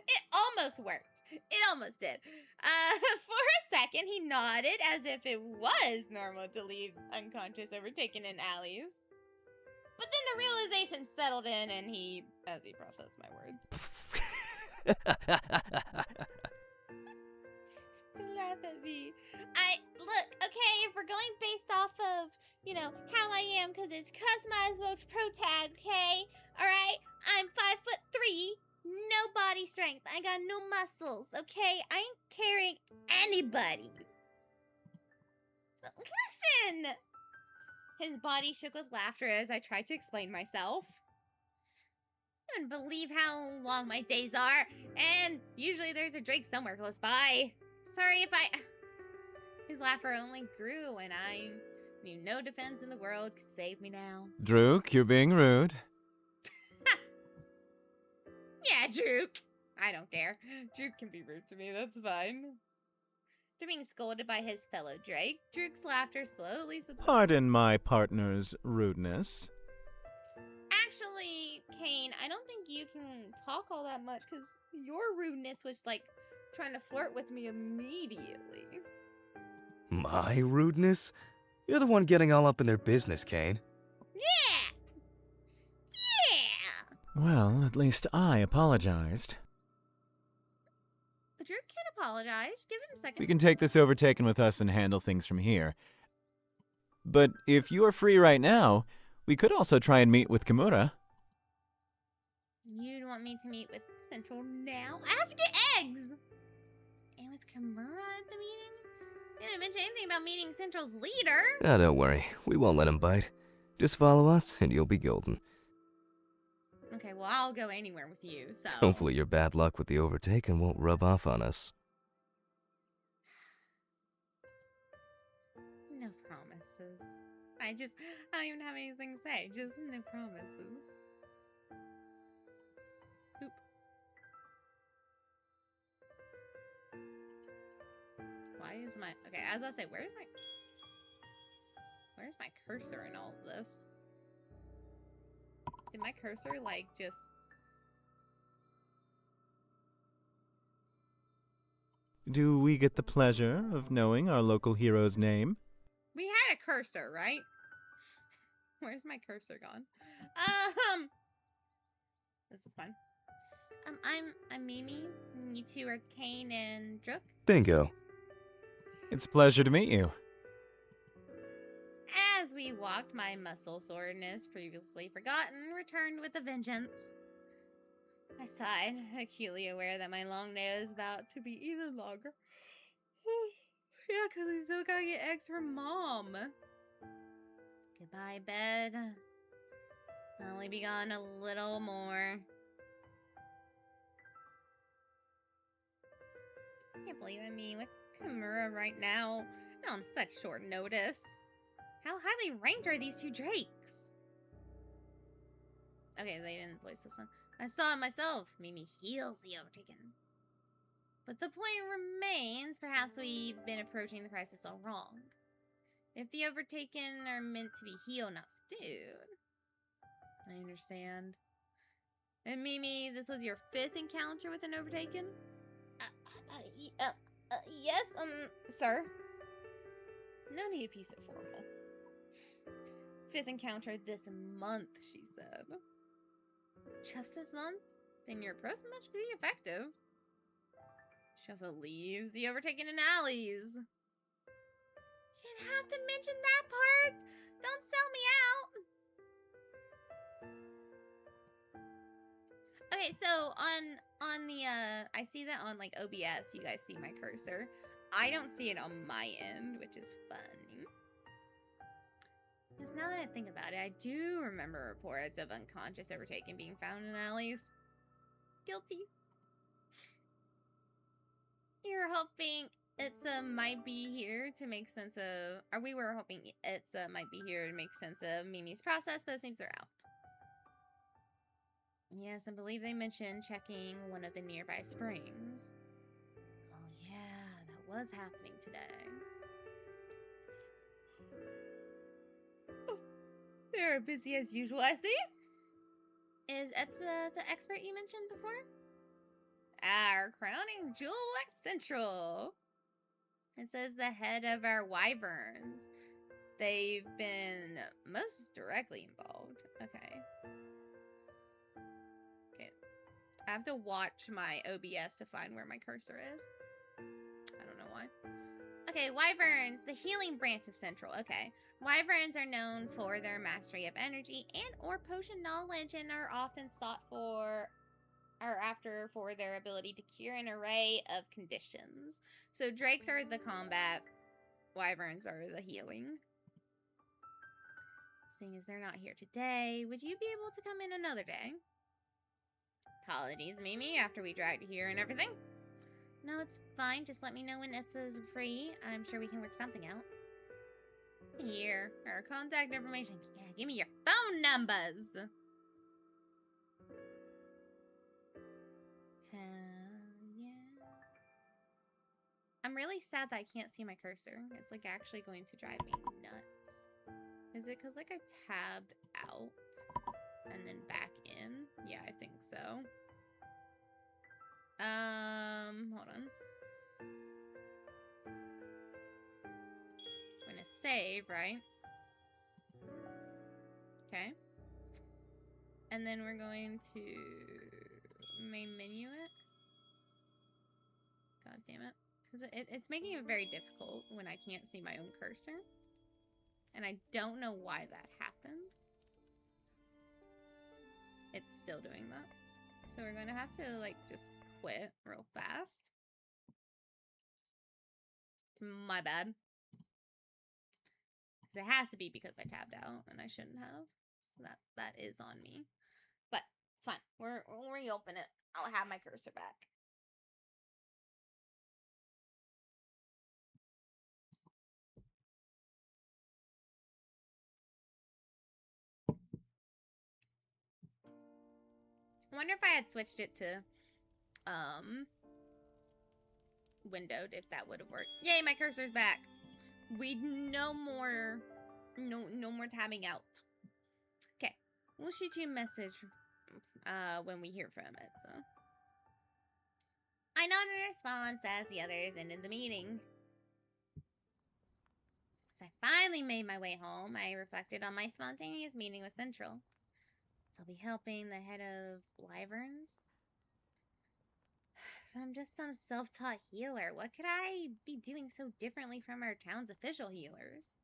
It almost worked. It almost did. For a second, he nodded as if it was normal to leave unconscious overtaken in alleys. But then the realization settled in and as he processed my words. Don't laugh at me. Look, okay, if we're going based off of, how I am, because it's customized mode pro tag, okay? Alright? I'm 5'3", no body strength. I got no muscles, okay? I ain't carrying anybody. Listen! His body shook with laughter as I tried to explain myself. I don't believe how long my days are, and usually there's a drink somewhere close by. Sorry if His laughter only grew, and I knew no defense in the world could save me now.
Drook, you're being rude.
Yeah, Drook. I don't care. Drook can be rude to me, that's fine. To being scolded by his fellow Drake, Drook's laughter slowly subsided.
Pardon my partner's rudeness.
Actually, Kane, I don't think you can talk all that much because your rudeness was like trying to flirt with me immediately.
My rudeness? You're the one getting all up in their business, Kane.
Yeah! Yeah!
Well, at least I apologized.
Drook can apologize. Give him a second.
We can take this overtaken with us and handle things from here. But if you are free right now, we could also try and meet with Kimura.
You'd want me to meet with Central now? I have to get eggs! And with Kimura at the meeting? You didn't mention anything about meeting Central's leader.
Ah, don't worry. We won't let him bite. Just follow us, and you'll be golden.
Okay, well, I'll go anywhere with you, so...
Hopefully your bad luck with the overtaken won't rub off on us.
No promises. I don't even have anything to say. Just no promises. Oop. Why is my... Okay, as I say, where's my cursor in all of this? Did my cursor, like, just...
Do we get the pleasure of knowing our local hero's name?
We had a cursor, right? Where's my cursor gone? This is fun. I'm Mimi. You two are Kane and Drook.
Bingo.
It's a pleasure to meet you.
As we walked, my muscle soreness, previously forgotten, returned with a vengeance. I sighed, acutely aware that my long day was about to be even longer. Yeah, because we still gotta get eggs from Mom. Goodbye, bed. I'll only be gone a little more. I can't believe I'm meeting with Kimura right now and on such short notice. How highly ranked are these two drakes? Okay, they didn't voice this one. I saw it myself. Mimi heals the Overtaken. But the point remains, perhaps we've been approaching the crisis all wrong. If the Overtaken are meant to be healed, not subdued. I understand. And Mimi, this was your 5th encounter with an Overtaken? Yes, sir. No need to be so formal. 5th encounter this month, she said. Just this month? Then your approach must be effective. She also leaves the Overtaken in alleys. You didn't have to mention that part! Don't sell me out! Okay, so on the I see that on like OBS, you guys see my cursor. I don't see it on my end, which is funny. Because now that I think about it, I do remember reports of unconscious Overtaken being found in alleys. Guilty. You're hoping Itza might be here to make sense of, or we were hoping Itza might be here to make sense of Mimi's process, but it seems they're out. Yes, I believe they mentioned checking one of the nearby springs. Oh yeah, that was happening today. Oh, they're busy as usual, I see. Is Etza the expert you mentioned before? Our crowning jewel at Central. It says the head of our wyverns. They've been most directly involved. Okay. I have to watch my OBS to find where my cursor is. I don't know why. Okay, wyverns, the healing branch of Central. Okay. Wyverns are known for their mastery of energy and or potion knowledge and are often sought for or after for their ability to cure an array of conditions. So drakes are the combat, wyverns are the healing. Seeing as they're not here today, would you be able to come in another day? Apologies, Mimi, after we dragged you here and everything. No, it's fine. Just let me know when Itza's free. I'm sure we can work something out. Here, our contact information. Yeah, give me your phone numbers. Yeah. I'm really sad that I can't see my cursor. It's like actually going to drive me nuts. Is it because like I tabbed out and then back in? Yeah, I think so. Hold on. I'm gonna save, right? Okay. And then we're going to main menu it. God damn it. Because it's making it very difficult when I can't see my own cursor. And I don't know why that happened. It's still doing that. So we're going to have to, like, just quit real fast. My bad. Because it has to be because I tabbed out and I shouldn't have. So that is on me. But it's fine. We'll reopen it. I'll have my cursor back. I wonder if I had switched it to windowed, if that would have worked. Yay, my cursor's back. We no more tabbing out. Okay, we'll shoot you a message when we hear from it. So I nodded in response as the others ended the meeting. As I finally made my way home, I reflected on my spontaneous meeting with Central. So I'll be helping the head of wyverns. I'm just some self-taught healer. What could I be doing so differently from our town's official healers?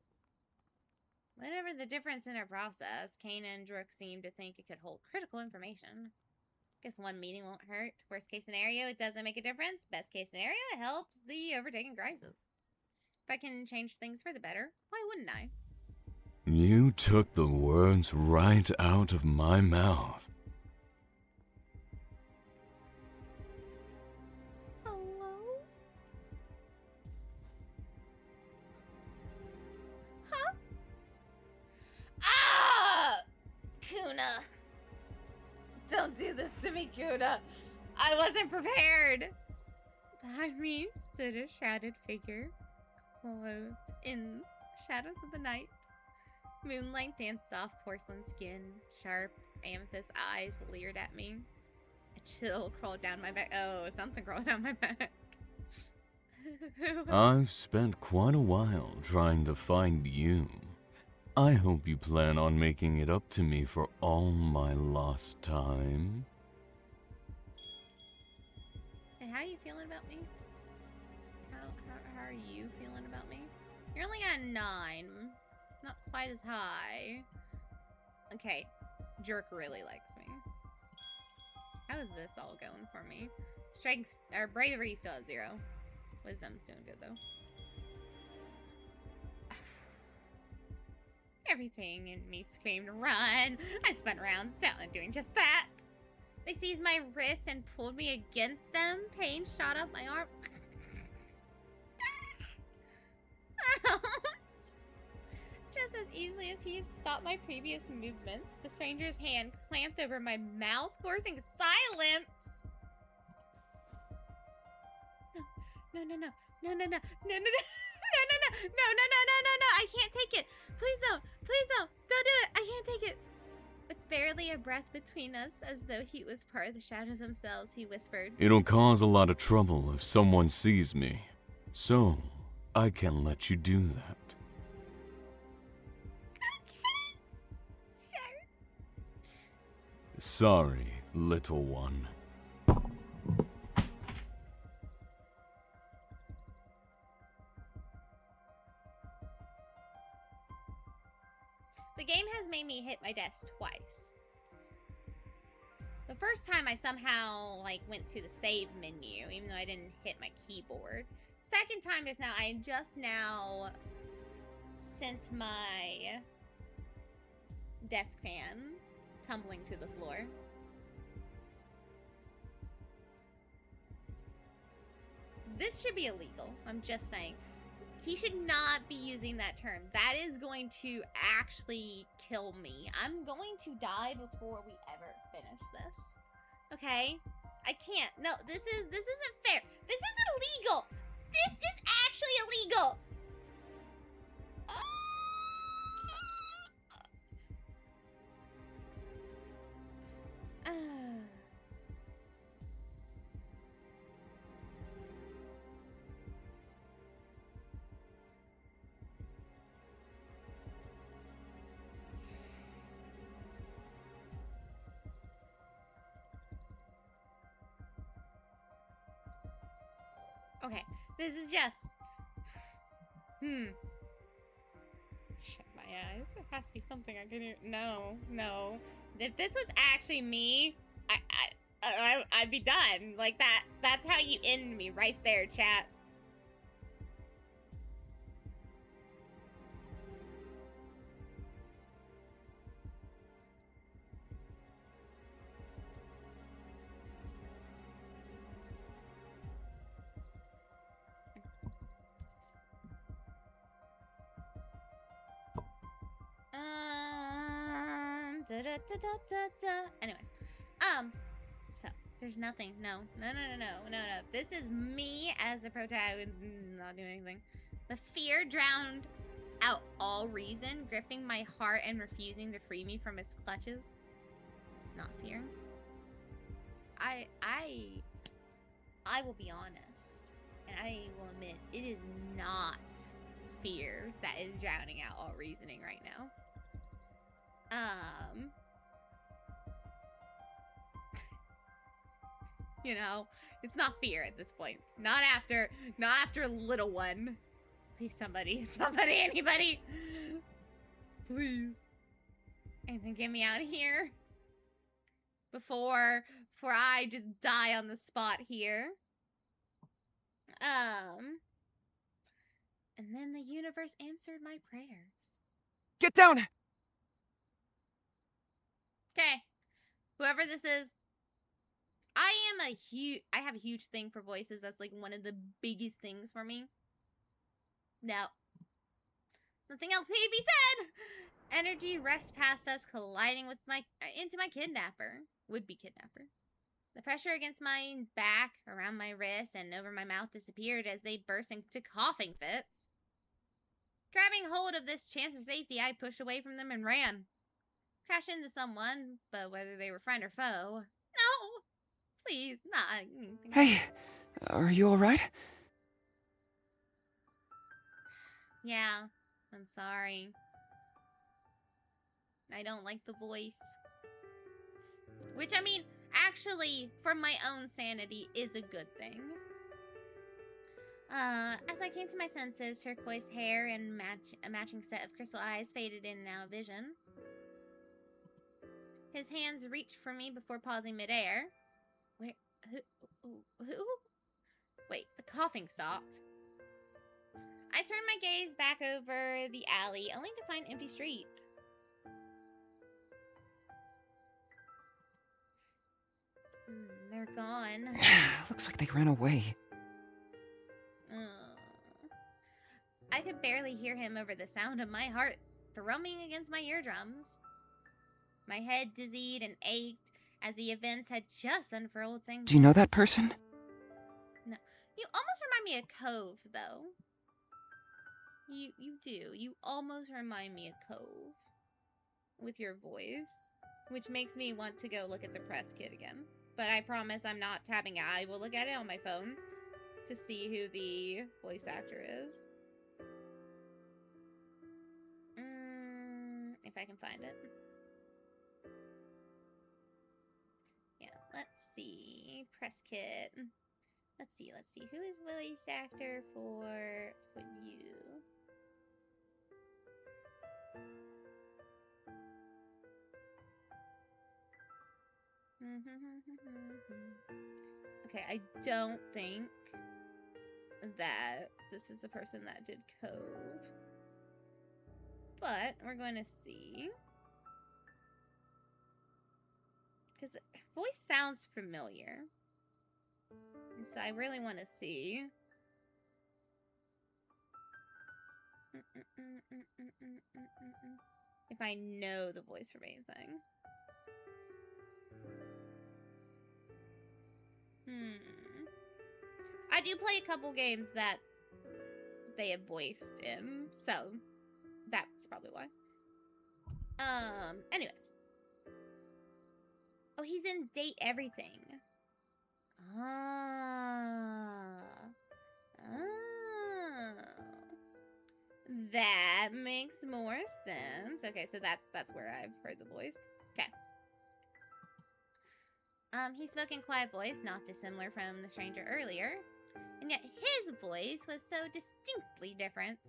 Whatever the difference in our process, Kane and Drook seemed to think it could hold critical information. Guess one meeting won't hurt. Worst case scenario, it doesn't make a difference. Best case scenario, it helps the overtaken crisis. I can change things for the better, why wouldn't I?
You took the words right out of my mouth.
Hello? Huh? Ah! Kuna! Don't do this to me, Kuna! I wasn't prepared! Behind me stood a shrouded figure, clothed in the shadows of the night. Moonlight danced off porcelain skin, sharp amethyst eyes leered at me. A chill crawled down my back. Oh, something crawled down my back.
I've spent quite a while trying to find you. I hope you plan on making it up to me for all my lost time.
And how are you feeling about me? How are you feeling about me? You're only at 9. Not quite as high. Okay. Jerk really likes me. How is this all going for me? Strength or bravery still at 0. Wisdom's doing good though. Everything in me screamed, run! I spun around, silently doing just that. They seized my wrist and pulled me against them. Pain shot up my arm. Just as easily as he had stopped my previous movements, the stranger's hand clamped over my mouth, forcing silence. No, no, no, no, no, no, no, no, no, no, no, no, no, no, no, no, no, I can't take it. Please don't do it. I can't take it. With barely a breath between us, as though he was part of the shadows themselves, he whispered,
It'll cause a lot of trouble if someone sees me, so I can let you do that.
Sure.
Sorry, little one.
The game has made me hit my desk twice. The first time I somehow went to the save menu, even though I didn't hit my keyboard. Second time just now, I just now sent my desk fan tumbling to the floor. This should be illegal. I'm just saying. He should not be using that term. That is going to actually kill me. I'm going to die before we ever finish this. Okay? I can't. No, this isn't fair. This is illegal. This is actually illegal. Okay, this is just... Shut my eyes. There has to be something I can do. No, no. If this was actually me, I'd be done. Like that. That's how you end me right there, chat. Anyways, so there's nothing. No. This is me as a protagonist, not doing anything. The fear drowned out all reason, gripping my heart and refusing to free me from its clutches. It's not fear. I will be honest, and I will admit, it is not fear that is drowning out all reasoning right now. You know, it's not fear at this point. Not after little one. Please, somebody, anybody. Please. Anything, get me out of here. Before I just die on the spot here. And then the universe answered my prayers.
Get down!
Okay. Whoever this is, I have a huge thing for voices. That's like one of the biggest things for me. Now, nothing else need to be said. Energy rushed past us, colliding with into my would-be kidnapper. The pressure against my back, around my wrist, and over my mouth disappeared as they burst into coughing fits. Grabbing hold of this chance for safety, I pushed away from them and ran. Crashed into someone, but whether they were friend or foe... No! Please, not anything.
Hey, are you alright?
Yeah, I'm sorry. I don't like the voice. Which, I mean, actually, for my own sanity, is a good thing. As I came to my senses, turquoise hair and a matching set of crystal eyes faded in and out of vision. His hands reached for me before pausing midair. Wait, who? Wait, the coughing stopped. I turned my gaze back over the alley, only to find empty streets. They're gone.
Looks like they ran away.
I could barely hear him over the sound of my heart thrumming against my eardrums. My head dizzied and ached as the events had just unfurled.
Do you know that person?
No. You almost remind me of Cove, though. You do. You almost remind me of Cove. With your voice. Which makes me want to go look at the press kit again. But I promise I'm not tapping it. I will look at it on my phone to see who the voice actor is. If I can find it. Yeah, let's see. Press kit. Let's see. Who is voice actor for you? Okay, I don't think that this is the person that did Cove. But we're going to see. Because voice sounds familiar. And so I really want to see. If I know the voice from anything. I do play a couple games that they have voiced in, so that's probably why. Anyways. Oh, he's in Date Everything. That makes more sense. Okay, so that's where I've heard the voice. Okay. He spoke in quiet voice, not dissimilar from the stranger earlier, and yet his voice was so distinctly different.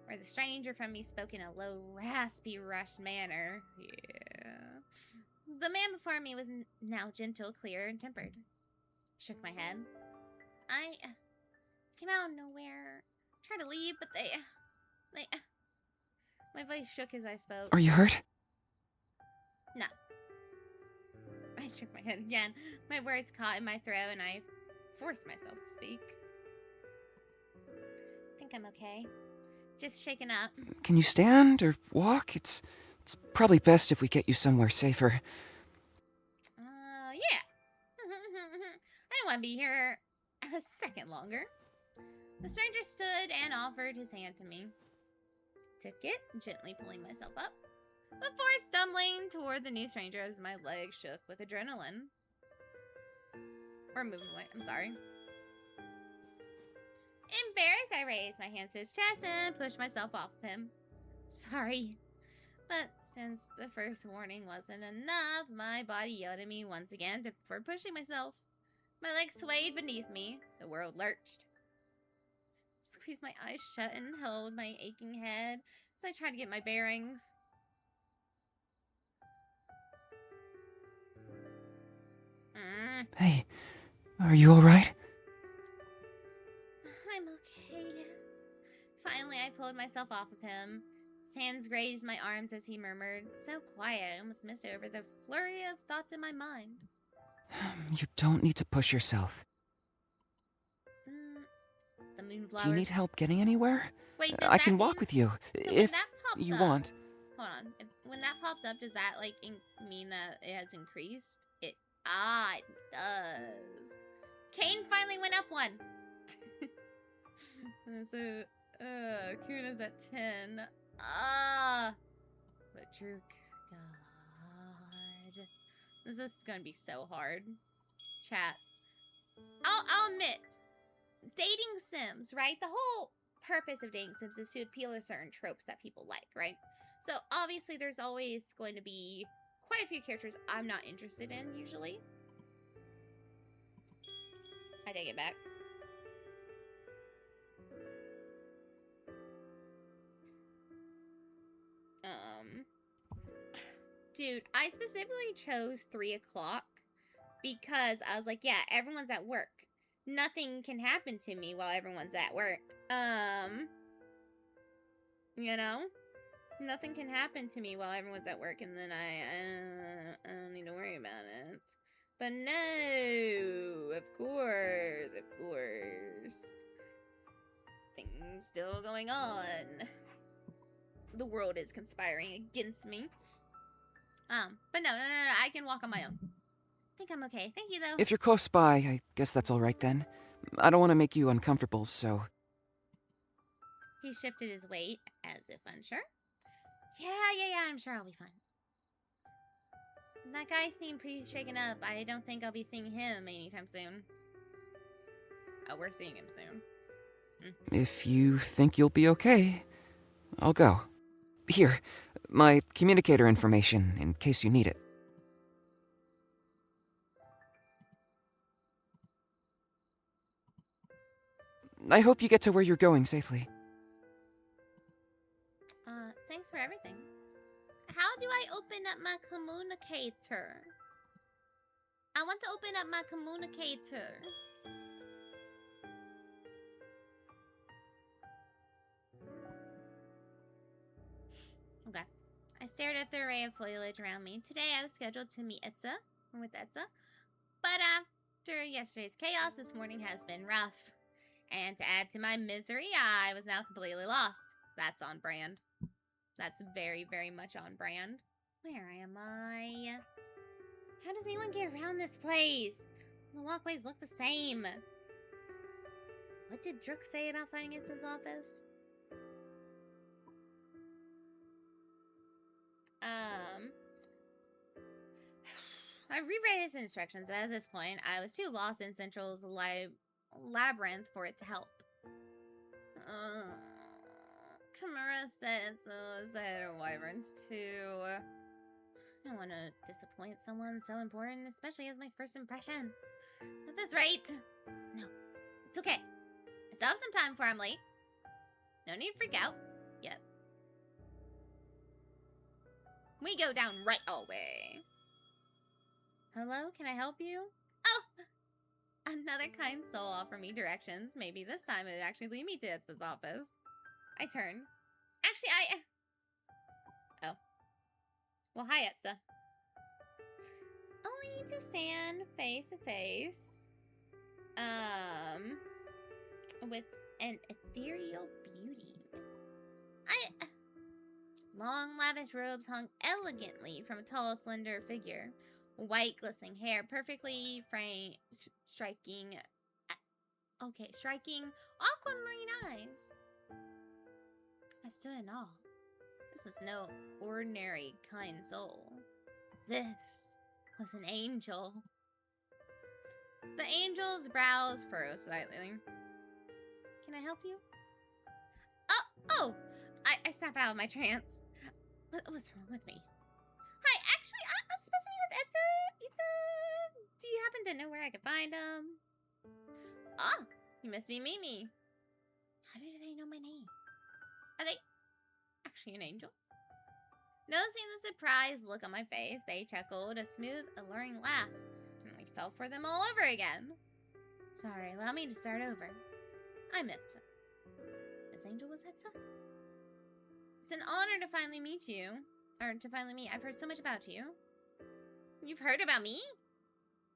Where the stranger from me spoke in a low, raspy, rushed manner. Yeah. The man before me was now gentle, clear, and tempered. Shook my head. I came out of nowhere. Tried to leave, but they... My voice shook as I spoke.
Are you hurt?
No. I shook my head again. My words caught in my throat, and I forced myself to speak. I think I'm okay. Just shaken up.
Can you stand or walk? It's probably best if we get you somewhere safer.
Yeah. I don't want to be here a second longer. The stranger stood and offered his hand to me. Took it, gently pulling myself up, before stumbling toward the new stranger as my legs shook with adrenaline. Or moving away, I'm sorry. Embarrassed, I raised my hands to his chest and pushed myself off of him. Sorry. But since the first warning wasn't enough, my body yelled at me once again for pushing myself. My legs swayed beneath me. The world lurched. Squeezed my eyes shut and held my aching head as I tried to get my bearings.
Hey, are you alright?
I'm okay. I pulled myself off of him. His hands grazed my arms as he murmured, so quiet I almost missed over the flurry of thoughts in my mind.
You don't need to push yourself.
The moonflowers.
Do you need help getting anywhere?
Wait,
I can walk with you,
so
if
that pops
you
up,
want.
Hold on. When that pops up, does that, like, mean that it has increased? It does. Kane finally went up one. So, Kuna's at 10. But true God. This is gonna be so hard. Chat. I'll admit, dating sims, right? The whole purpose of dating sims is to appeal to certain tropes that people like, right? So obviously there's always going to be quite a few characters I'm not interested in, usually. I take it back. Dude, I specifically chose 3 o'clock because I was like, yeah, everyone's at work. Nothing can happen to me while everyone's at work. You know? Nothing can happen to me while everyone's at work, and then I don't need to worry about it. But no, of course. Things still going on. The world is conspiring against me. But no, I can walk on my own. I think I'm okay. Thank you, though.
If you're close by, I guess that's all right then. I don't want to make you uncomfortable, so...
He shifted his weight, as if unsure. Yeah, I'm sure I'll be fine. That guy seemed pretty shaken up. I don't think I'll be seeing him anytime soon. Oh, we're seeing him soon.
If you think you'll be okay, I'll go. Here, my communicator information, in case you need it. I hope you get to where you're going safely.
Thanks for everything. How do I open up my communicator? I want to open up my communicator. Okay. I stared at the array of foliage around me. Today I was scheduled to meet with Etza. But after yesterday's chaos, this morning has been rough. And to add to my misery, I was now completely lost. That's on brand. That's very, very much on brand. Where am I? How does anyone get around this place? The walkways look the same. What did Drook say about finding Itza's office? I reread his instructions, but at this point, I was too lost in Central's labyrinth for it to help. Kimura said so is the head of Wyverns too. I don't want to disappoint someone so important, especially as my first impression. At this rate, no, it's okay. I still have some time before I'm late. No need to freak out yet. We go down right away. Hello, can I help you? Oh! Another kind soul offered me directions. Maybe this time it would actually lead me to Etza's office. I turn. Actually, Oh. Well, hi, Etza. Only to stand face to face. With an ethereal beauty. Long, lavish robes hung elegantly from a tall, slender figure. White, glistening hair, perfectly framed, striking aquamarine eyes. I stood in awe. This was no ordinary kind soul. This was an angel. The angel's brows furrowed slightly. Can I help you? Oh! I snap out of my trance. What's wrong with me? Hi, actually, I'm supposed to meet with Etza. Do you happen to know where I could find him? Ah, you must be Mimi. How do they know my name? Are they actually an angel? Noticing the surprised look on my face, they chuckled a smooth, alluring laugh, and we fell for them all over again. Sorry, allow me to start over. I'm Etza. this angel was Etsa? It's an honor to finally meet you. Or to finally meet. I've heard so much about you. You've heard about me?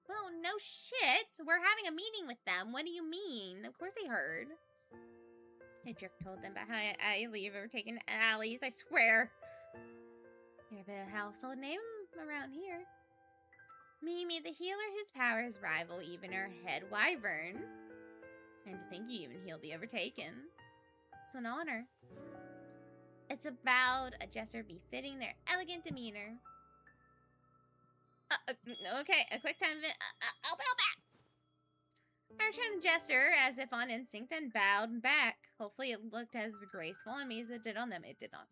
Well, no shit. We're having a meeting with them. What do you mean? Of course they heard. Idric told them about how I leave overtaken alleys, I swear. You're a bit of a household name around here. Mimi, the healer whose powers rival even her head wyvern. And to think you even healed the overtaken. It's an honor. It's about a jester befitting their elegant demeanor. Okay, a quick time event. I'll bow back. I returned the gesture as if on instinct and bowed back. Hopefully it looked as graceful on me as it did on them. It did not.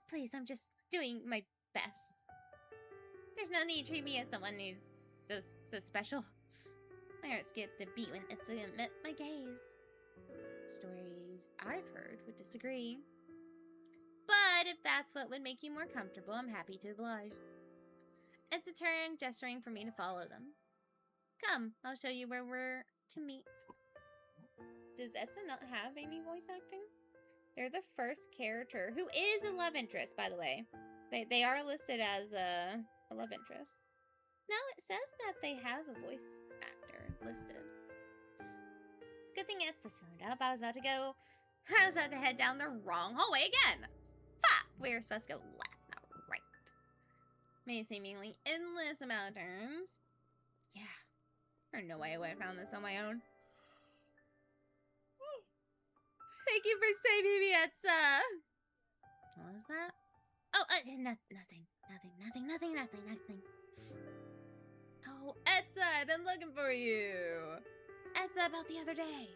Please, I'm just doing my best. There's no need to treat me as someone who's so special. My heart skipped a beat when Itza met my gaze. Stories I've heard would disagree. But if that's what would make you more comfortable, I'm happy to oblige. Itza turned, gesturing for me to follow them. Come, I'll show you where we're to meet. Does Etza not have any voice acting? They're the first character, who is a love interest, by the way. They are listed as a love interest. No, it says that they have a voice actor listed. Good thing Etza slowed up. I was about to head down the wrong hallway again. Ha! We were supposed to go left, not right. Made a seemingly endless amount of turns. Yeah. There's no way I would have found this on my own. Thank you for saving me, Etza. What was that? Oh, nothing. Oh, Etza, I've been looking for you. Etza, about the other day.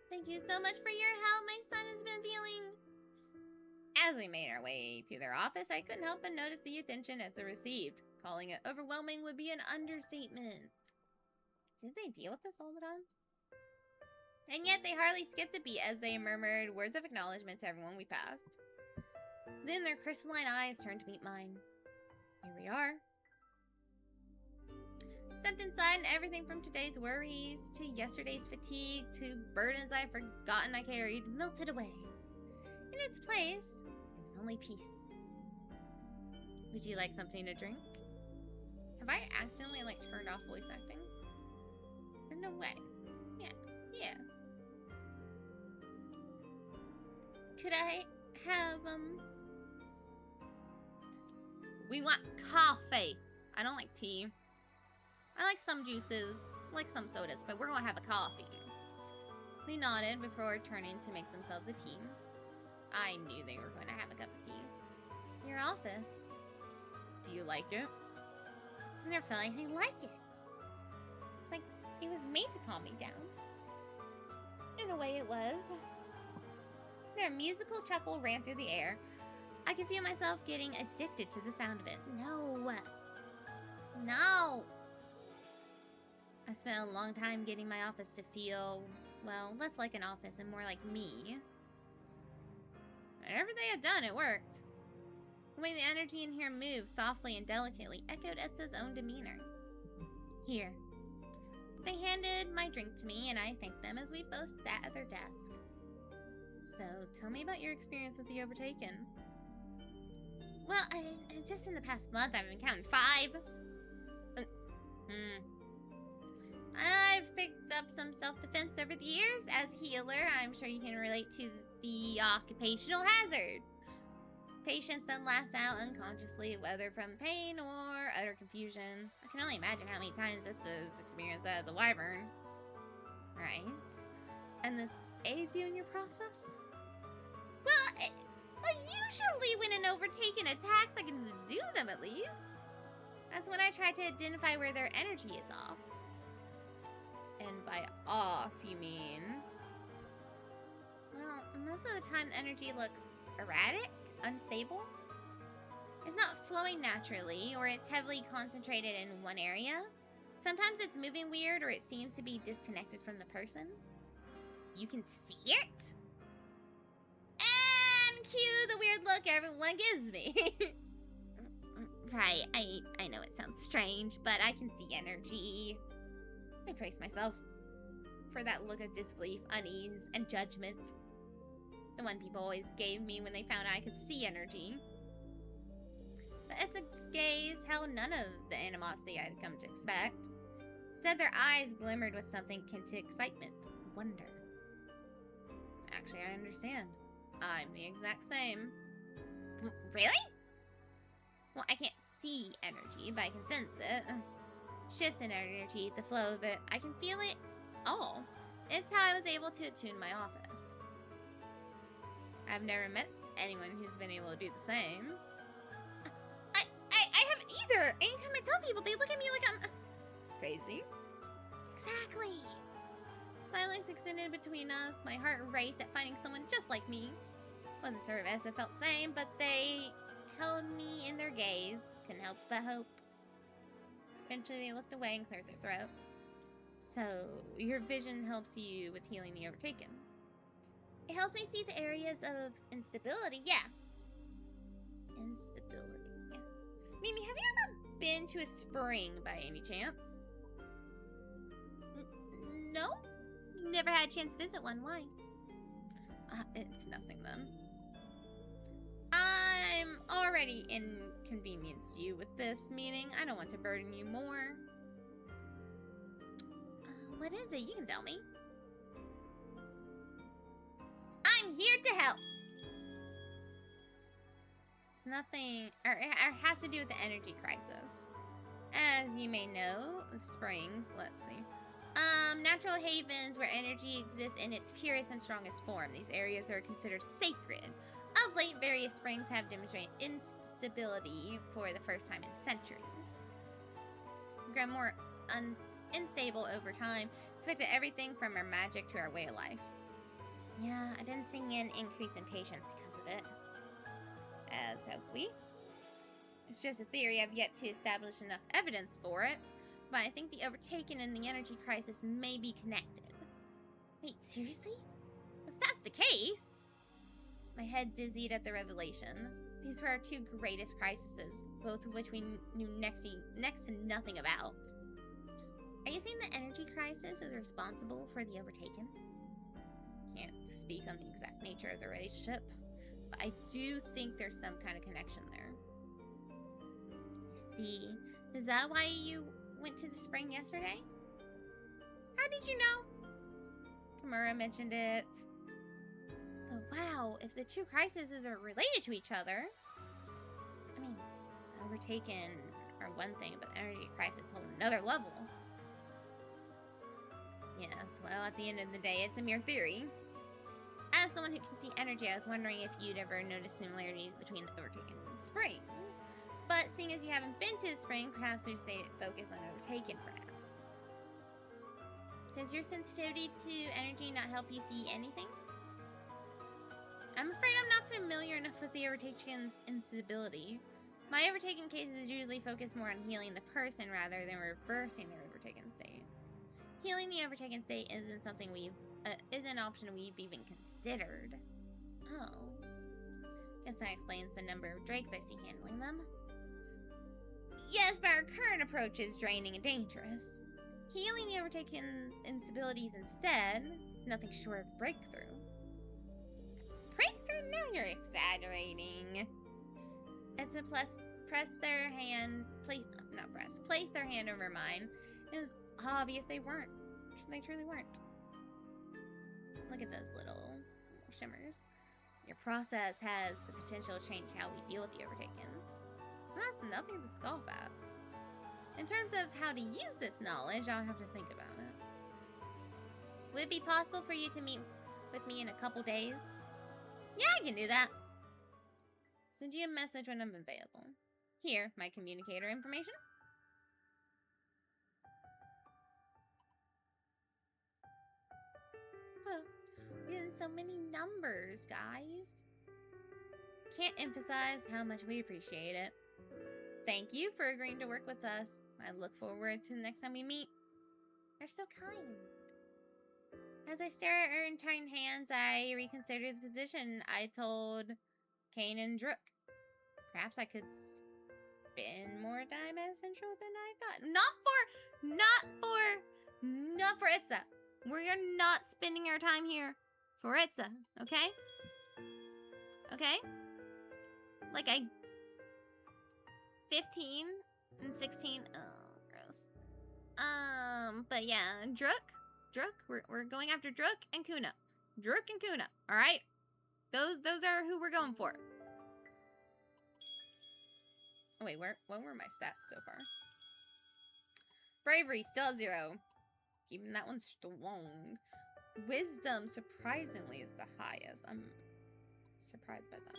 Thank you so much for your help. My son has been feeling... As we made our way to their office, I couldn't help but notice the attention Etza received. Calling it overwhelming would be an understatement. Did they deal with this all the time? And yet they hardly skipped a beat as they murmured words of acknowledgement to everyone we passed. Then their crystalline eyes turned to meet mine. Here we are. Stepped inside and everything from today's worries to yesterday's fatigue to burdens I'd forgotten I carried melted away. In its place, there was only peace. Would you like something to drink? Have I accidentally turned off voice acting? No way. Yeah. Could I have, We want coffee. I don't like tea. I like some juices, like some sodas, but we're gonna have a coffee. They nodded before turning to make themselves a tea. I knew they were going to have a cup of tea. Your office. Do you like it? I never felt anything like it. It's like it was made to calm me down. In a way it was. Their musical chuckle ran through the air. I could feel myself getting addicted to the sound of it. No. I spent a long time getting my office to feel, well, less like an office and more like me. Whatever they had done, it worked. The way the energy in here moved softly and delicately echoed Etza's own demeanor. Here. They handed my drink to me, and I thanked them as we both sat at their desk. So, tell me about your experience with the Overtaken. Well, just in the past month, I've been counting 5. I've picked up some self-defense over the years. As a healer, I'm sure you can relate to the occupational hazard. Patients then lash out unconsciously, whether from pain or utter confusion. I can only imagine how many times it's experienced that as a wyvern. Right? And this aids you in your process? Well, usually when an overtaken attacks, I can subdue them at least. That's when I try to identify where their energy is off. And by off, you mean? Well, most of the time the energy looks erratic, unstable. It's not flowing naturally, or it's heavily concentrated in one area. Sometimes it's moving weird, or it seems to be disconnected from the person. You can see it? And cue the weird look everyone gives me. Right, I know it sounds strange, but I can see energy. I braced myself. for that look of disbelief, unease, and judgment. The one people always gave me when they found I could see energy. But Essex's gaze held none of the animosity I'd come to expect. Instead, their eyes glimmered with something akin to excitement, wonder. Actually, I understand. I'm the exact same. Really? Well, I can't see energy, but I can sense it. Shifts in energy, the flow of it, I can feel it all. It's how I was able to attune my office. I've never met anyone who's been able to do the same. I haven't either. Anytime I tell people, they look at me like I'm crazy. Exactly. Silence extended between us. My heart raced at finding someone just like me. Wasn't sure if Essa felt the same, but they held me in their gaze. Couldn't help but hope. Eventually, they looked away and cleared their throat. So, your vision helps you with healing the overtaken. It helps me see the areas of instability. Yeah. Instability. Yeah. Mimi, have you ever been to a spring by any chance? No? Never had a chance to visit one. Why? It's nothing then. I'm already inconvenienced you with this meeting. I don't want to burden you more. What is it? You can tell me. I'm here to help. It's nothing, or it has to do with the energy crisis. As you may know, springs, let's see. Natural havens where energy exists in its purest and strongest form. These areas are considered sacred. Of late, various springs have demonstrated instability for the first time in centuries. Grown more unstable over time. It's affected everything from our magic to our way of life. Yeah, I've been seeing an increase in patience because of it. As have we. It's just a theory. I've yet to establish enough evidence for it. But I think the overtaken and the energy crisis may be connected. Wait, seriously? If that's the case... My head dizzied at the revelation. These were our two greatest crises, both of which we knew next to nothing about. Are you saying the energy crisis is responsible for the overtaken? Can't speak on the exact nature of the relationship, but I do think there's some kind of connection there. I see. Is that why you went to the spring yesterday? How did you know? Kimura mentioned it. But wow, if the two crises are related to each other... I mean, the overtaken are one thing, but the energy crisis is a whole another level. Yes, well, at the end of the day, it's a mere theory. As someone who can see energy, I was wondering if you'd ever noticed similarities between the overtaken and the springs. But seeing as you haven't been to the spring, perhaps we should say focus on overtaken for now. Does your sensitivity to energy not help you see anything? I'm afraid I'm not familiar enough with the overtaken's instability. My overtaken cases usually focus more on healing the person rather than reversing their overtaken state. Healing the overtaken state isn't something is an option we've even considered. Oh. Guess that explains the number of drakes I see handling them. Yes, but our current approach is draining and dangerous. Healing the overtaken's instabilities instead is nothing short of breakthrough. Breakthrough? Now you're exaggerating. It's a place their hand over mine. It was obvious they weren't. They truly weren't. Look at those little shimmers. Your process has the potential to change how we deal with the overtaken. So that's nothing to scoff at. In terms of how to use this knowledge, I'll have to think about it. Would it be possible for you to meet with me in a couple days? Yeah, I can do that. Send you a message when I'm available. Here, my communicator information. Oh, we're getting so many numbers, guys. Can't emphasize how much we appreciate it. Thank you for agreeing to work with us. I look forward to the next time we meet. You're so kind. As I stare at her entwined hands, I reconsider the position I told Kane and Drook. Perhaps I could spend more time at Central than I thought. Not for Itza. We're not spending our time here for Itza, okay? Okay? Like 15 and 16. Oh, gross. But yeah, Druk, we're going after Druk and Kuna. Druk and Kuna, all right? Those are who we're going for. Oh wait, what were my stats so far? Bravery still at 0. Keeping that one strong. Wisdom surprisingly is the highest. I'm surprised by that.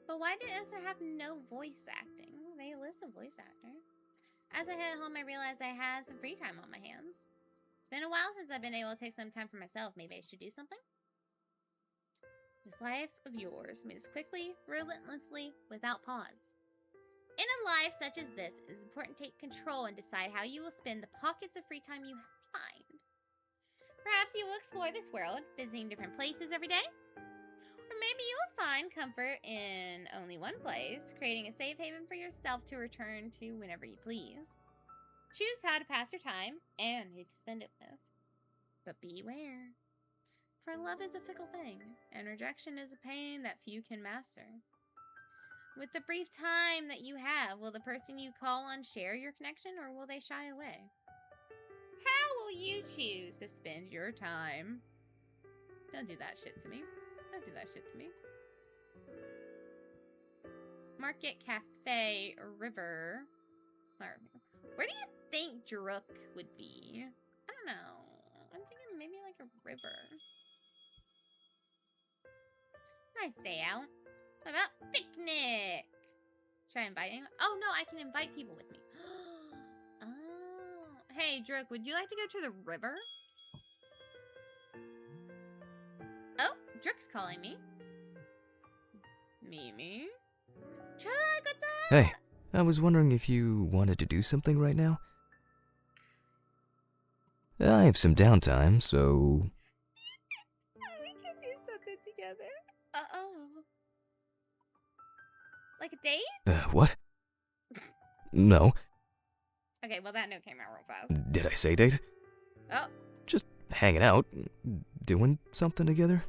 But why did Essa have no voice acting? They list a voice actor. As I headed home, I realized I had some free time on my hands. It's been a while since I've been able to take some time for myself. Maybe I should do something? This life of yours moves quickly, relentlessly, without pause. In a life such as this, it is important to take control and decide how you will spend the pockets of free time you find. Perhaps you will explore this world, visiting different places every day. Or maybe you will find comfort in only one place, creating a safe haven for yourself to return to whenever you please. Choose how to pass your time and who to spend it with. But beware. For love is a fickle thing, and rejection is a pain that few can master. With the brief time that you have, will the person you call on share your connection, or will they shy away? How will you choose to spend your time? Don't do that shit to me. Don't do that shit to me. Market, cafe, river. Where do you think Druk would be? I don't know. I'm thinking maybe like a river. Nice day out. What about picnic? Should I invite anyone? Oh no, I can invite people with me. Oh. Hey, Druk, would you like to go to the river? Oh, Druk's calling me. Mimi? Druk, what's up?
Hey, I was wondering if you wanted to do something right now? I have some downtime, so...
We can do something together. Uh-oh. Like a date?
What? No.
Okay, well that note came out real fast.
Did I say date?
Oh,
Just hanging out, doing something together.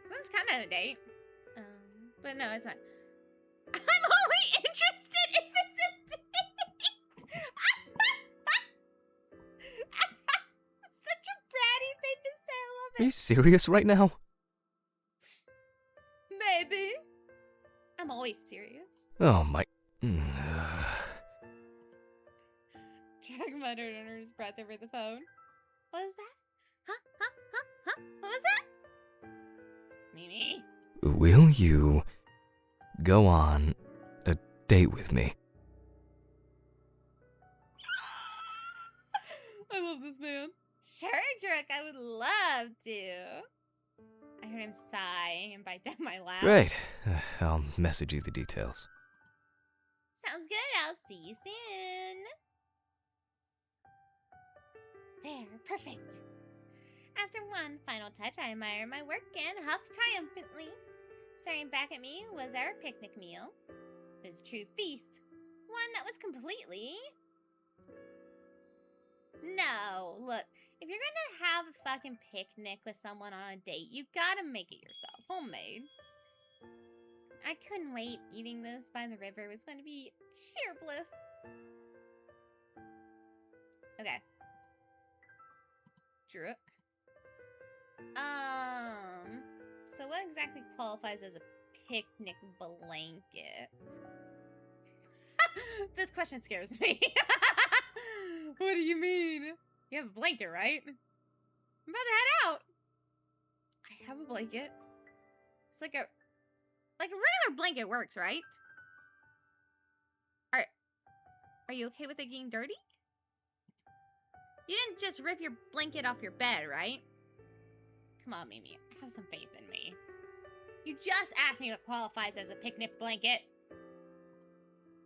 that's kind of a date. But no, it's not. I'm only interested if it's a date. It's such a bratty thing to say. I
Are
love
you
it.
serious right now?
Maybe. I'm always serious.
Oh my...
Jack muttered under his breath over the phone. What was that? Huh? What was that? Mimi.
Will you go on a date with me?
I love this man. Sure, Druk, I would love to. I heard him sigh and bite down my lap.
Great. I'll message you the details.
Sounds good. I'll see you soon. There, perfect. After one final touch, I admired my work and huffed triumphantly. Staring back at me was our picnic meal. It was a true feast. One that was completely... No, look, if you're gonna have a fucking picnic with someone on a date, you gotta make it yourself, homemade. I couldn't wait. Eating this by the river was going to be sheer bliss. Okay. Druk. So what exactly qualifies as a picnic blanket? This question scares me. What do you mean? You have a blanket, right? I'm about to head out. I have a blanket. It's like a regular blanket works, right? Are you okay with it getting dirty? You didn't just rip your blanket off your bed, right? Come on, Mimi. Have some faith in me. You just asked me what qualifies as a picnic blanket.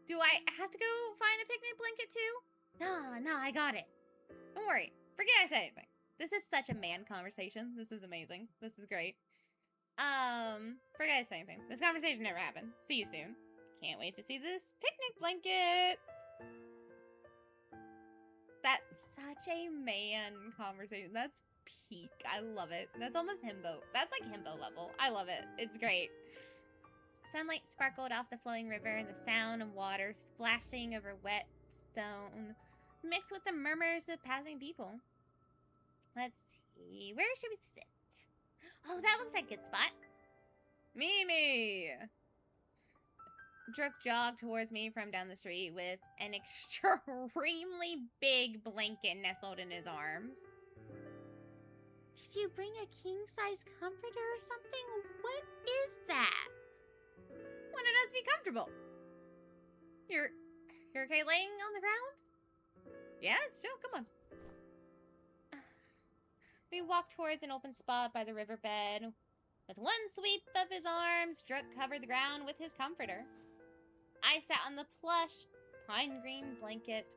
Do I have to go find a picnic blanket too? No, I got it. Don't worry. Forget I said anything. This is such a man conversation. This is amazing. This is great. Forget I said anything. This conversation never happened. See you soon. Can't wait to see this picnic blanket. That's such a man conversation. That's peak. I love it. That's almost himbo. That's like himbo level. I love it. It's great. Sunlight sparkled off the flowing river, and the sound of water splashing over wet stone mixed with the murmurs of passing people. Let's see. Where should we sit? Oh, that looks like a good spot. Mimi! Drook jogged towards me from down the street with an extremely big blanket nestled in his arms. Did you bring a king-size comforter or something? What is that? Wanted us to be comfortable. You're okay laying on the ground? Yeah, it's chill. Come on. We walked towards an open spot by the riverbed. With one sweep of his arms, Drook covered the ground with his comforter. I sat on the plush, pine green blanket,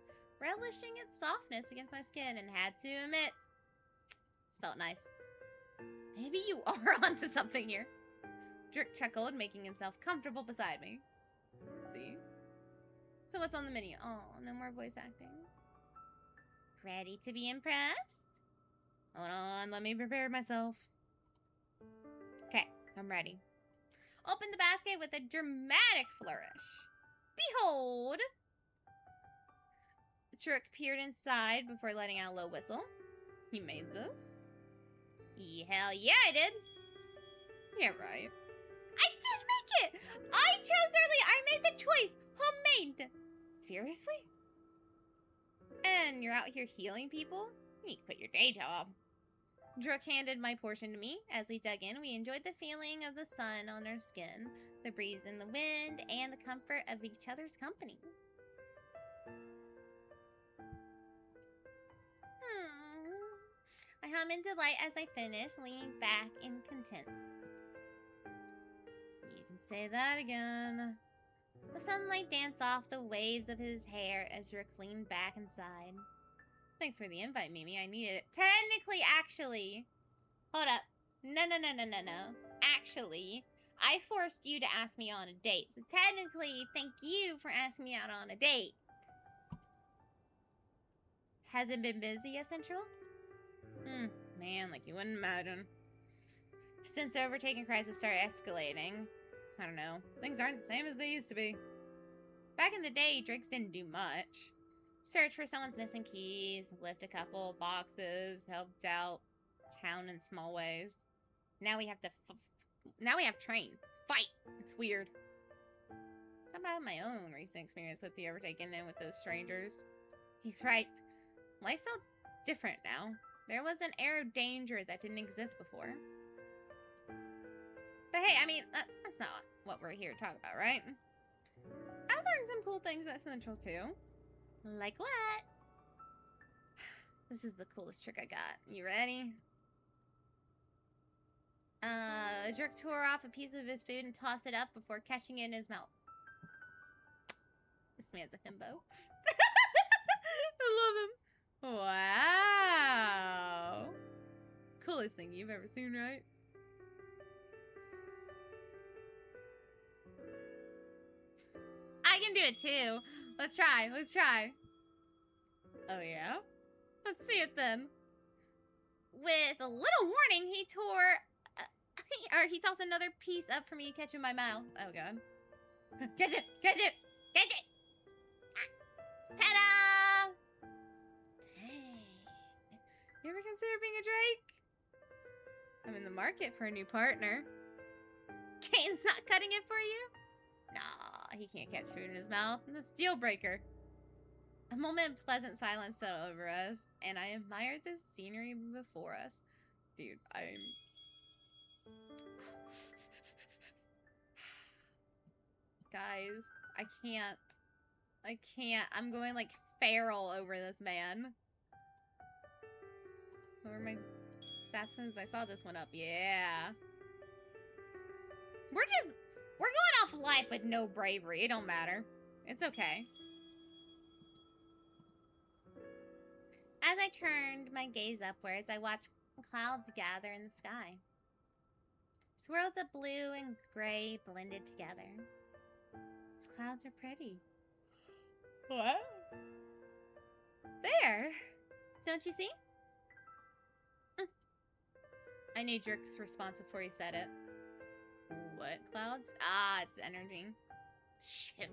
relishing its softness against my skin, and had to admit, this felt nice. Maybe you are onto something here. Drook chuckled, making himself comfortable beside me. See? So what's on the menu? Oh, no more voice acting. Ready to be impressed? Hold on, let me prepare myself. Okay, I'm ready. Open the basket with a dramatic flourish. Behold! Drook peered inside before letting out a low whistle. You made this? Hell yeah, I did. Yeah, right. I did make it! I chose early! I made the choice! Homemade! Seriously? And you're out here healing people? You need to quit your day job. Drook handed my portion to me. As we dug in, we enjoyed the feeling of the sun on our skin, the breeze in the wind, and the comfort of each other's company. I hummed in delight as I finished, leaning back in content. You can say that again. The sunlight danced off the waves of his hair as Drook leaned back inside. Thanks for the invite, Mimi. I needed it. Technically, actually. Hold up. No. Actually, I forced you to ask me on a date. So technically, thank you for asking me out on a date. Has it been busy yet, Central? Man, like you wouldn't imagine. Since the overtaking crisis started escalating, I don't know, things aren't the same as they used to be. Back in the day, Drakes didn't do much. Search for someone's missing keys, lift a couple boxes, helped out town in small ways. Now we have to train. Fight! It's weird. How about my own recent experience with the overtaking and with those strangers? He's right. Life felt different now. There was an air of danger that didn't exist before. But hey, I mean, that's not what we're here to talk about, right? I learned some cool things at Central, too. Like what? This is the coolest trick I got. You ready? Jerk tore off a piece of his food and tossed it up before catching it in his mouth. This man's a himbo. I love him. Wow. Coolest thing you've ever seen, right? I can do it too. Let's try. Oh yeah? Let's see it then. With a little warning, he tossed another piece up for me to catch in my mouth. Oh god. Catch it! Ta-da! Dang. You ever consider being a Drake? I'm in the market for a new partner. Kane's not cutting it for you? Nah, he can't catch food in his mouth. That's a deal breaker. A moment of pleasant silence settled over us, and I admired the scenery before us. Dude, Guys, I can't. I'm going like feral over this man. What were my stats since I saw this one up? Yeah. We're going off life with no bravery. It don't matter. It's okay. As I turned my gaze upwards, I watched clouds gather in the sky. Swirls of blue and gray blended together. These clouds are pretty. What? There! Don't you see? I knew Jerk's response before he said it. What clouds? Ah, it's energy. Shit.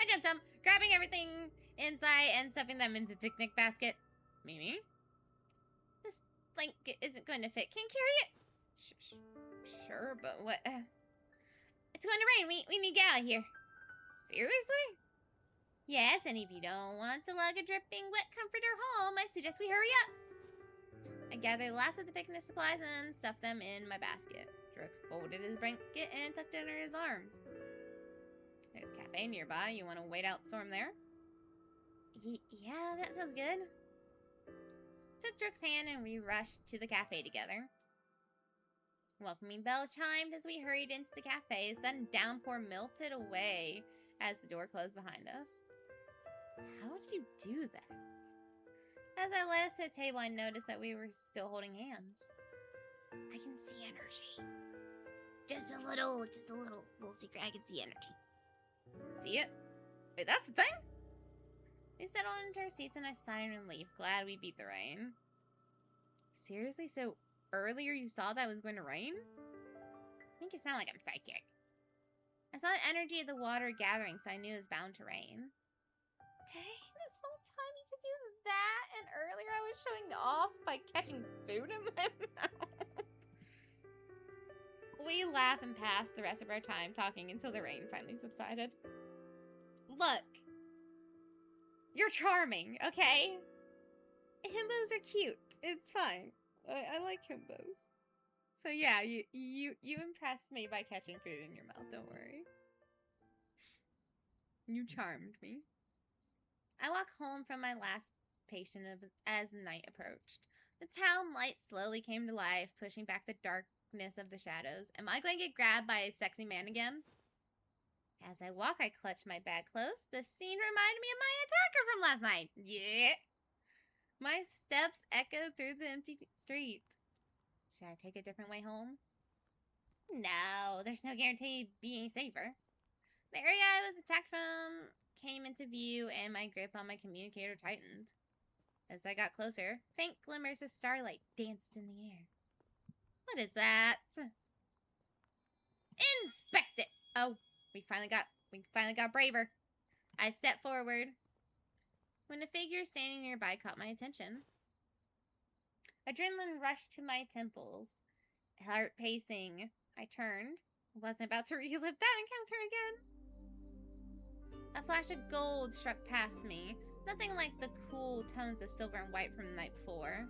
I jumped up, grabbing everything inside and stuffing them into the picnic basket. Mimi? This blanket isn't going to fit. Can you carry it? Sure, but what? It's going to rain. We need to get out of here. Seriously? Yes, and if you don't want to lug a dripping wet comforter home, I suggest we hurry up. I gathered the last of the picnic supplies and stuffed them in my basket. Drake folded his blanket and tucked it under his arms. There's a cafe nearby. You want to wait out the storm there? Yeah, that sounds good. Took Drooke's hand and we rushed to the cafe together. Welcoming bells chimed as we hurried into the cafe. The sudden downpour melted away as the door closed behind us. How did you do that? As I led us to the table, I noticed that we were still holding hands. I can see energy. Just a little secret. I can see energy. See it? Wait, that's the thing? We settled into our seats and I sighed in relief, glad we beat the rain. Seriously? So earlier you saw that it was going to rain? I think it sounded like I'm psychic. I saw the energy of the water gathering, so I knew it was bound to rain. Dang, this whole time you could do that, and earlier I was showing off by catching food in my mouth. We laughed and passed the rest of our time talking until the rain finally subsided. Look. You're charming, okay? Himbos are cute. It's fine. I like himbos. So yeah, you impressed me by catching food in your mouth, don't worry. You charmed me. I walked home from my last patient as night approached. The town lights slowly came to life, pushing back the darkness of the shadows. Am I going to get grabbed by a sexy man again? As I walk, I clutch my bag close. The scene reminded me of my attacker from last night. Yeah. My steps echoed through the empty street. Should I take a different way home? No, there's no guarantee of being safer. The area I was attacked from came into view and my grip on my communicator tightened. As I got closer, faint glimmers of starlight danced in the air. What is that? Inspect it! Oh, we finally got braver. I stepped forward when a figure standing nearby caught my attention. Adrenaline rushed to my temples, heart pacing. I turned. Wasn't about to relive that encounter again. A flash of gold struck past me, nothing like the cool tones of silver and white from the night before.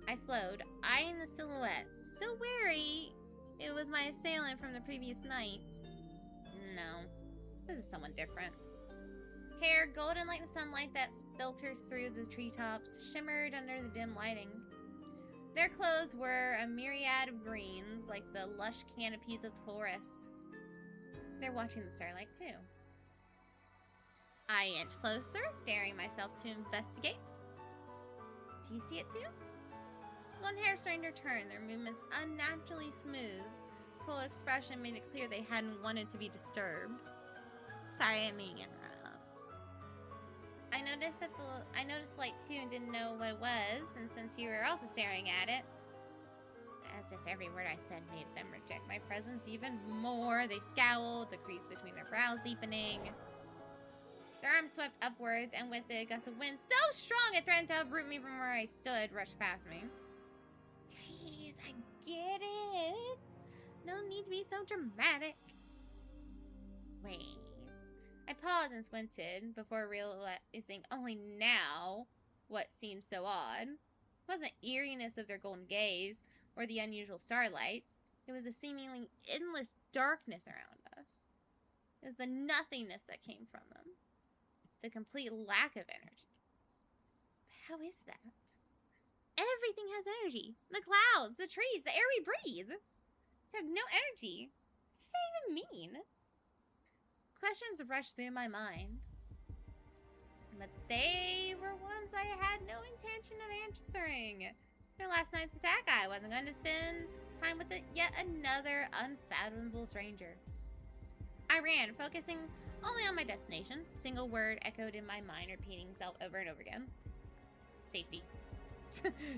I slowed, eyeing the silhouette, so wary it was my assailant from the previous night. No, this is someone different. Hair golden like the sunlight that filters through the treetops, shimmered under the dim lighting. Their clothes were a myriad of greens, like the lush canopies of the forest. They're watching the starlight, too. I inch closer, daring myself to investigate. Do you see it, too? Golden hair stranger turned, their movements unnaturally smooth. Cold expression made it clear they hadn't wanted to be disturbed. Sorry, I didn't mean to interrupt. I noticed light too and didn't know what it was, and since you were also staring at it, as if every word I said made them reject my presence even more, they scowled, the crease between their brows deepening. Their arms swept upwards, and with the gust of wind so strong it threatened to uproot me from where I stood, rushed past me. Jeez, I get it. No need to be so dramatic. Wait. I paused and squinted before realizing only now what seemed so odd. It wasn't eeriness of their golden gaze or the unusual starlight. It was the seemingly endless darkness around us. It was the nothingness that came from them. The complete lack of energy. How is that? Everything has energy. The clouds, the trees, the air we breathe. To have no energy. What does that even mean? Questions rushed through my mind. But they were ones I had no intention of answering. After last night's attack, I wasn't going to spend time with yet another unfathomable stranger. I ran, focusing only on my destination. Single word echoed in my mind, repeating itself over and over again. Safety.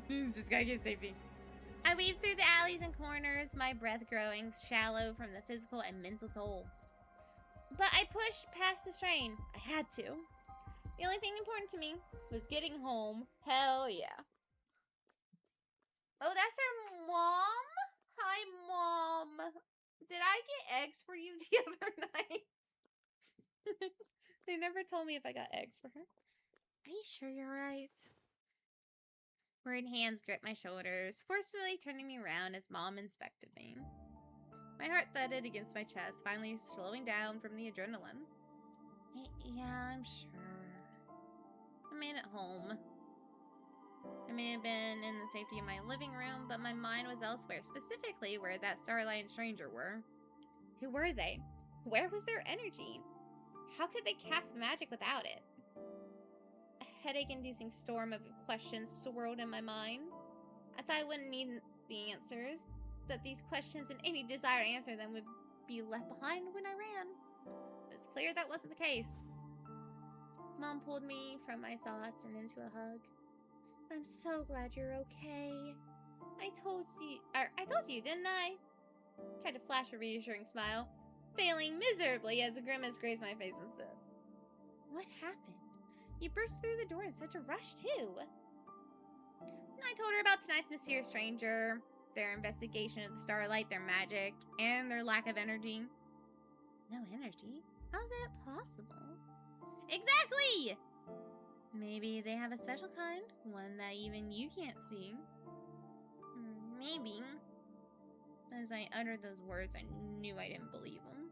Just gotta get safety. I weaved through the alleys and corners, my breath growing shallow from the physical and mental toll. But I pushed past the strain. I had to. The only thing important to me was getting home. Hell yeah. Oh, that's her mom? Hi, Mom. Did I get eggs for you the other night? They never told me if I got eggs for her. Are you sure you're right? Worried hands gripped my shoulders, forcefully turning me around as Mom inspected me. My heart thudded against my chest, finally slowing down from the adrenaline. Yeah, I'm sure. I made it home. I may have been in the safety of my living room, but my mind was elsewhere, specifically where that Starlight and Stranger were. Who were they? Where was their energy? How could they cast magic without it? A headache-inducing storm of questions swirled in my mind. I thought I wouldn't need the answers, that these questions and any desire to answer them would be left behind when I ran. It was clear that wasn't the case. Mom pulled me from my thoughts and into a hug. I'm so glad you're okay. I told you, didn't I? Tried to flash a reassuring smile, failing miserably as a grimace grazed my face instead. What happened? You burst through the door in such a rush, too. And I told her about tonight's mysterious stranger, their investigation of the Starlight, their magic, and their lack of energy. No energy? How's that possible? Exactly! Maybe they have a special kind, one that even you can't see. Maybe. As I uttered those words, I knew I didn't believe them.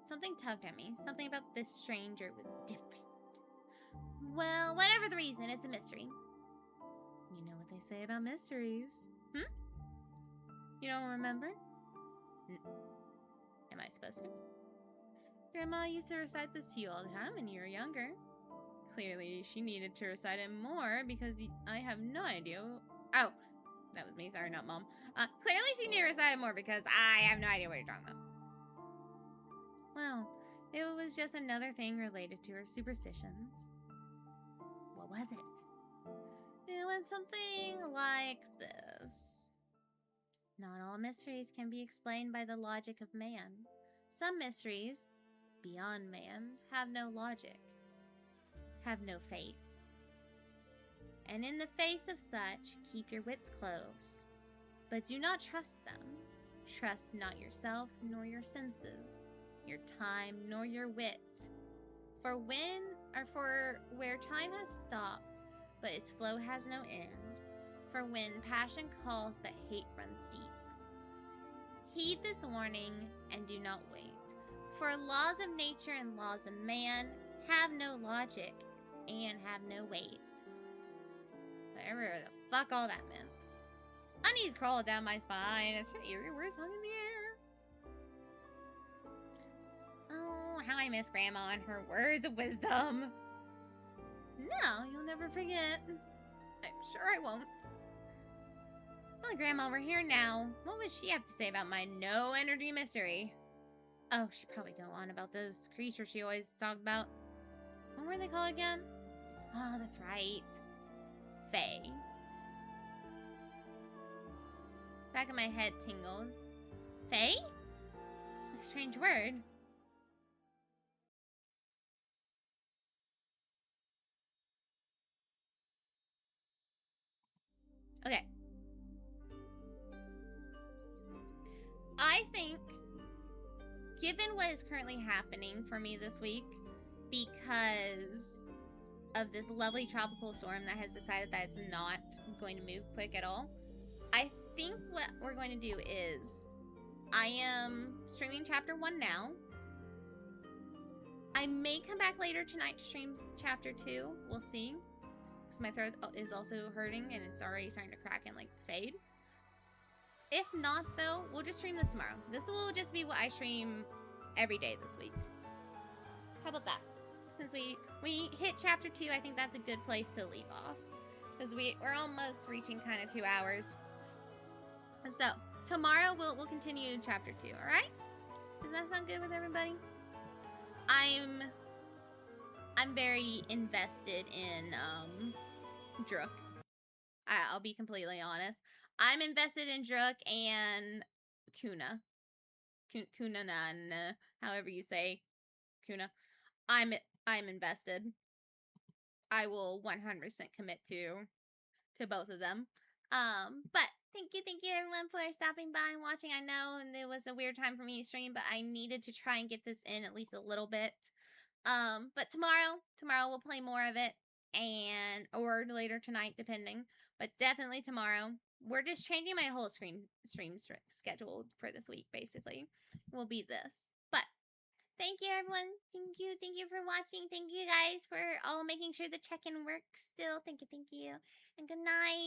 Something tugged at me. Something about this stranger was different. Well, whatever the reason, it's a mystery. You know what they say about mysteries. You don't remember? Am I supposed to? Grandma used to recite this to you all the time when you were younger. Clearly, she needed to recite it more because I have no idea. Oh, that was me. Sorry, not Mom. Clearly, she needed to recite it more because I have no idea what you're talking about. Well, it was just another thing related to her superstitions. What was it? It went something like this. Not all mysteries can be explained by the logic of man. Some mysteries, beyond man, have no logic, have no fate. And in the face of such, keep your wits close. But do not trust them. Trust not yourself nor your senses, your time nor your wit. For where time has stopped, but its flow has no end. For when passion calls, but hate runs deep. Heed this warning and do not wait. For laws of nature and laws of man have no logic and have no weight. Whatever the fuck all that meant. Unease crawled down my spine as her eerie words hung in the air. Oh, how I miss Grandma and her words of wisdom. No, you'll never forget. I'm sure I won't. Well, Grandma, we're here now. What would she have to say about my no-energy mystery? Oh, she'd probably go on about those creatures she always talked about. What were they called again? Oh, that's right. Fae. Back of my head tingled. Fae? A strange word. Okay. I think, given what is currently happening for me this week, because of this lovely tropical storm that has decided that it's not going to move quick at all, I think what we're going to do is, I am streaming chapter 1 now. I may come back later tonight to stream chapter 2. We'll see. Because my throat is also hurting and it's already starting to crack and like fade. If not, though, we'll just stream this tomorrow. This will just be what I stream every day this week. How about that? Since we hit chapter 2, I think that's a good place to leave off. Because we're almost reaching kind of 2 hours. So, tomorrow we'll continue chapter 2, alright? Does that sound good with everybody? I'm very invested in Drook. I'll be completely honest. I'm invested in Drook and Kuna. Kunanan, however you say Kuna. I'm invested. I will 100% commit to both of them. But thank you everyone for stopping by and watching. I know and it was a weird time for me to stream, but I needed to try and get this in at least a little bit. But tomorrow we'll play more of it, and or later tonight, depending. But definitely tomorrow. We're just changing my whole stream schedule for this week. Basically, will be this. But thank you everyone. Thank you for watching. Thank you guys for all making sure the check-in works still. Thank you, and good night.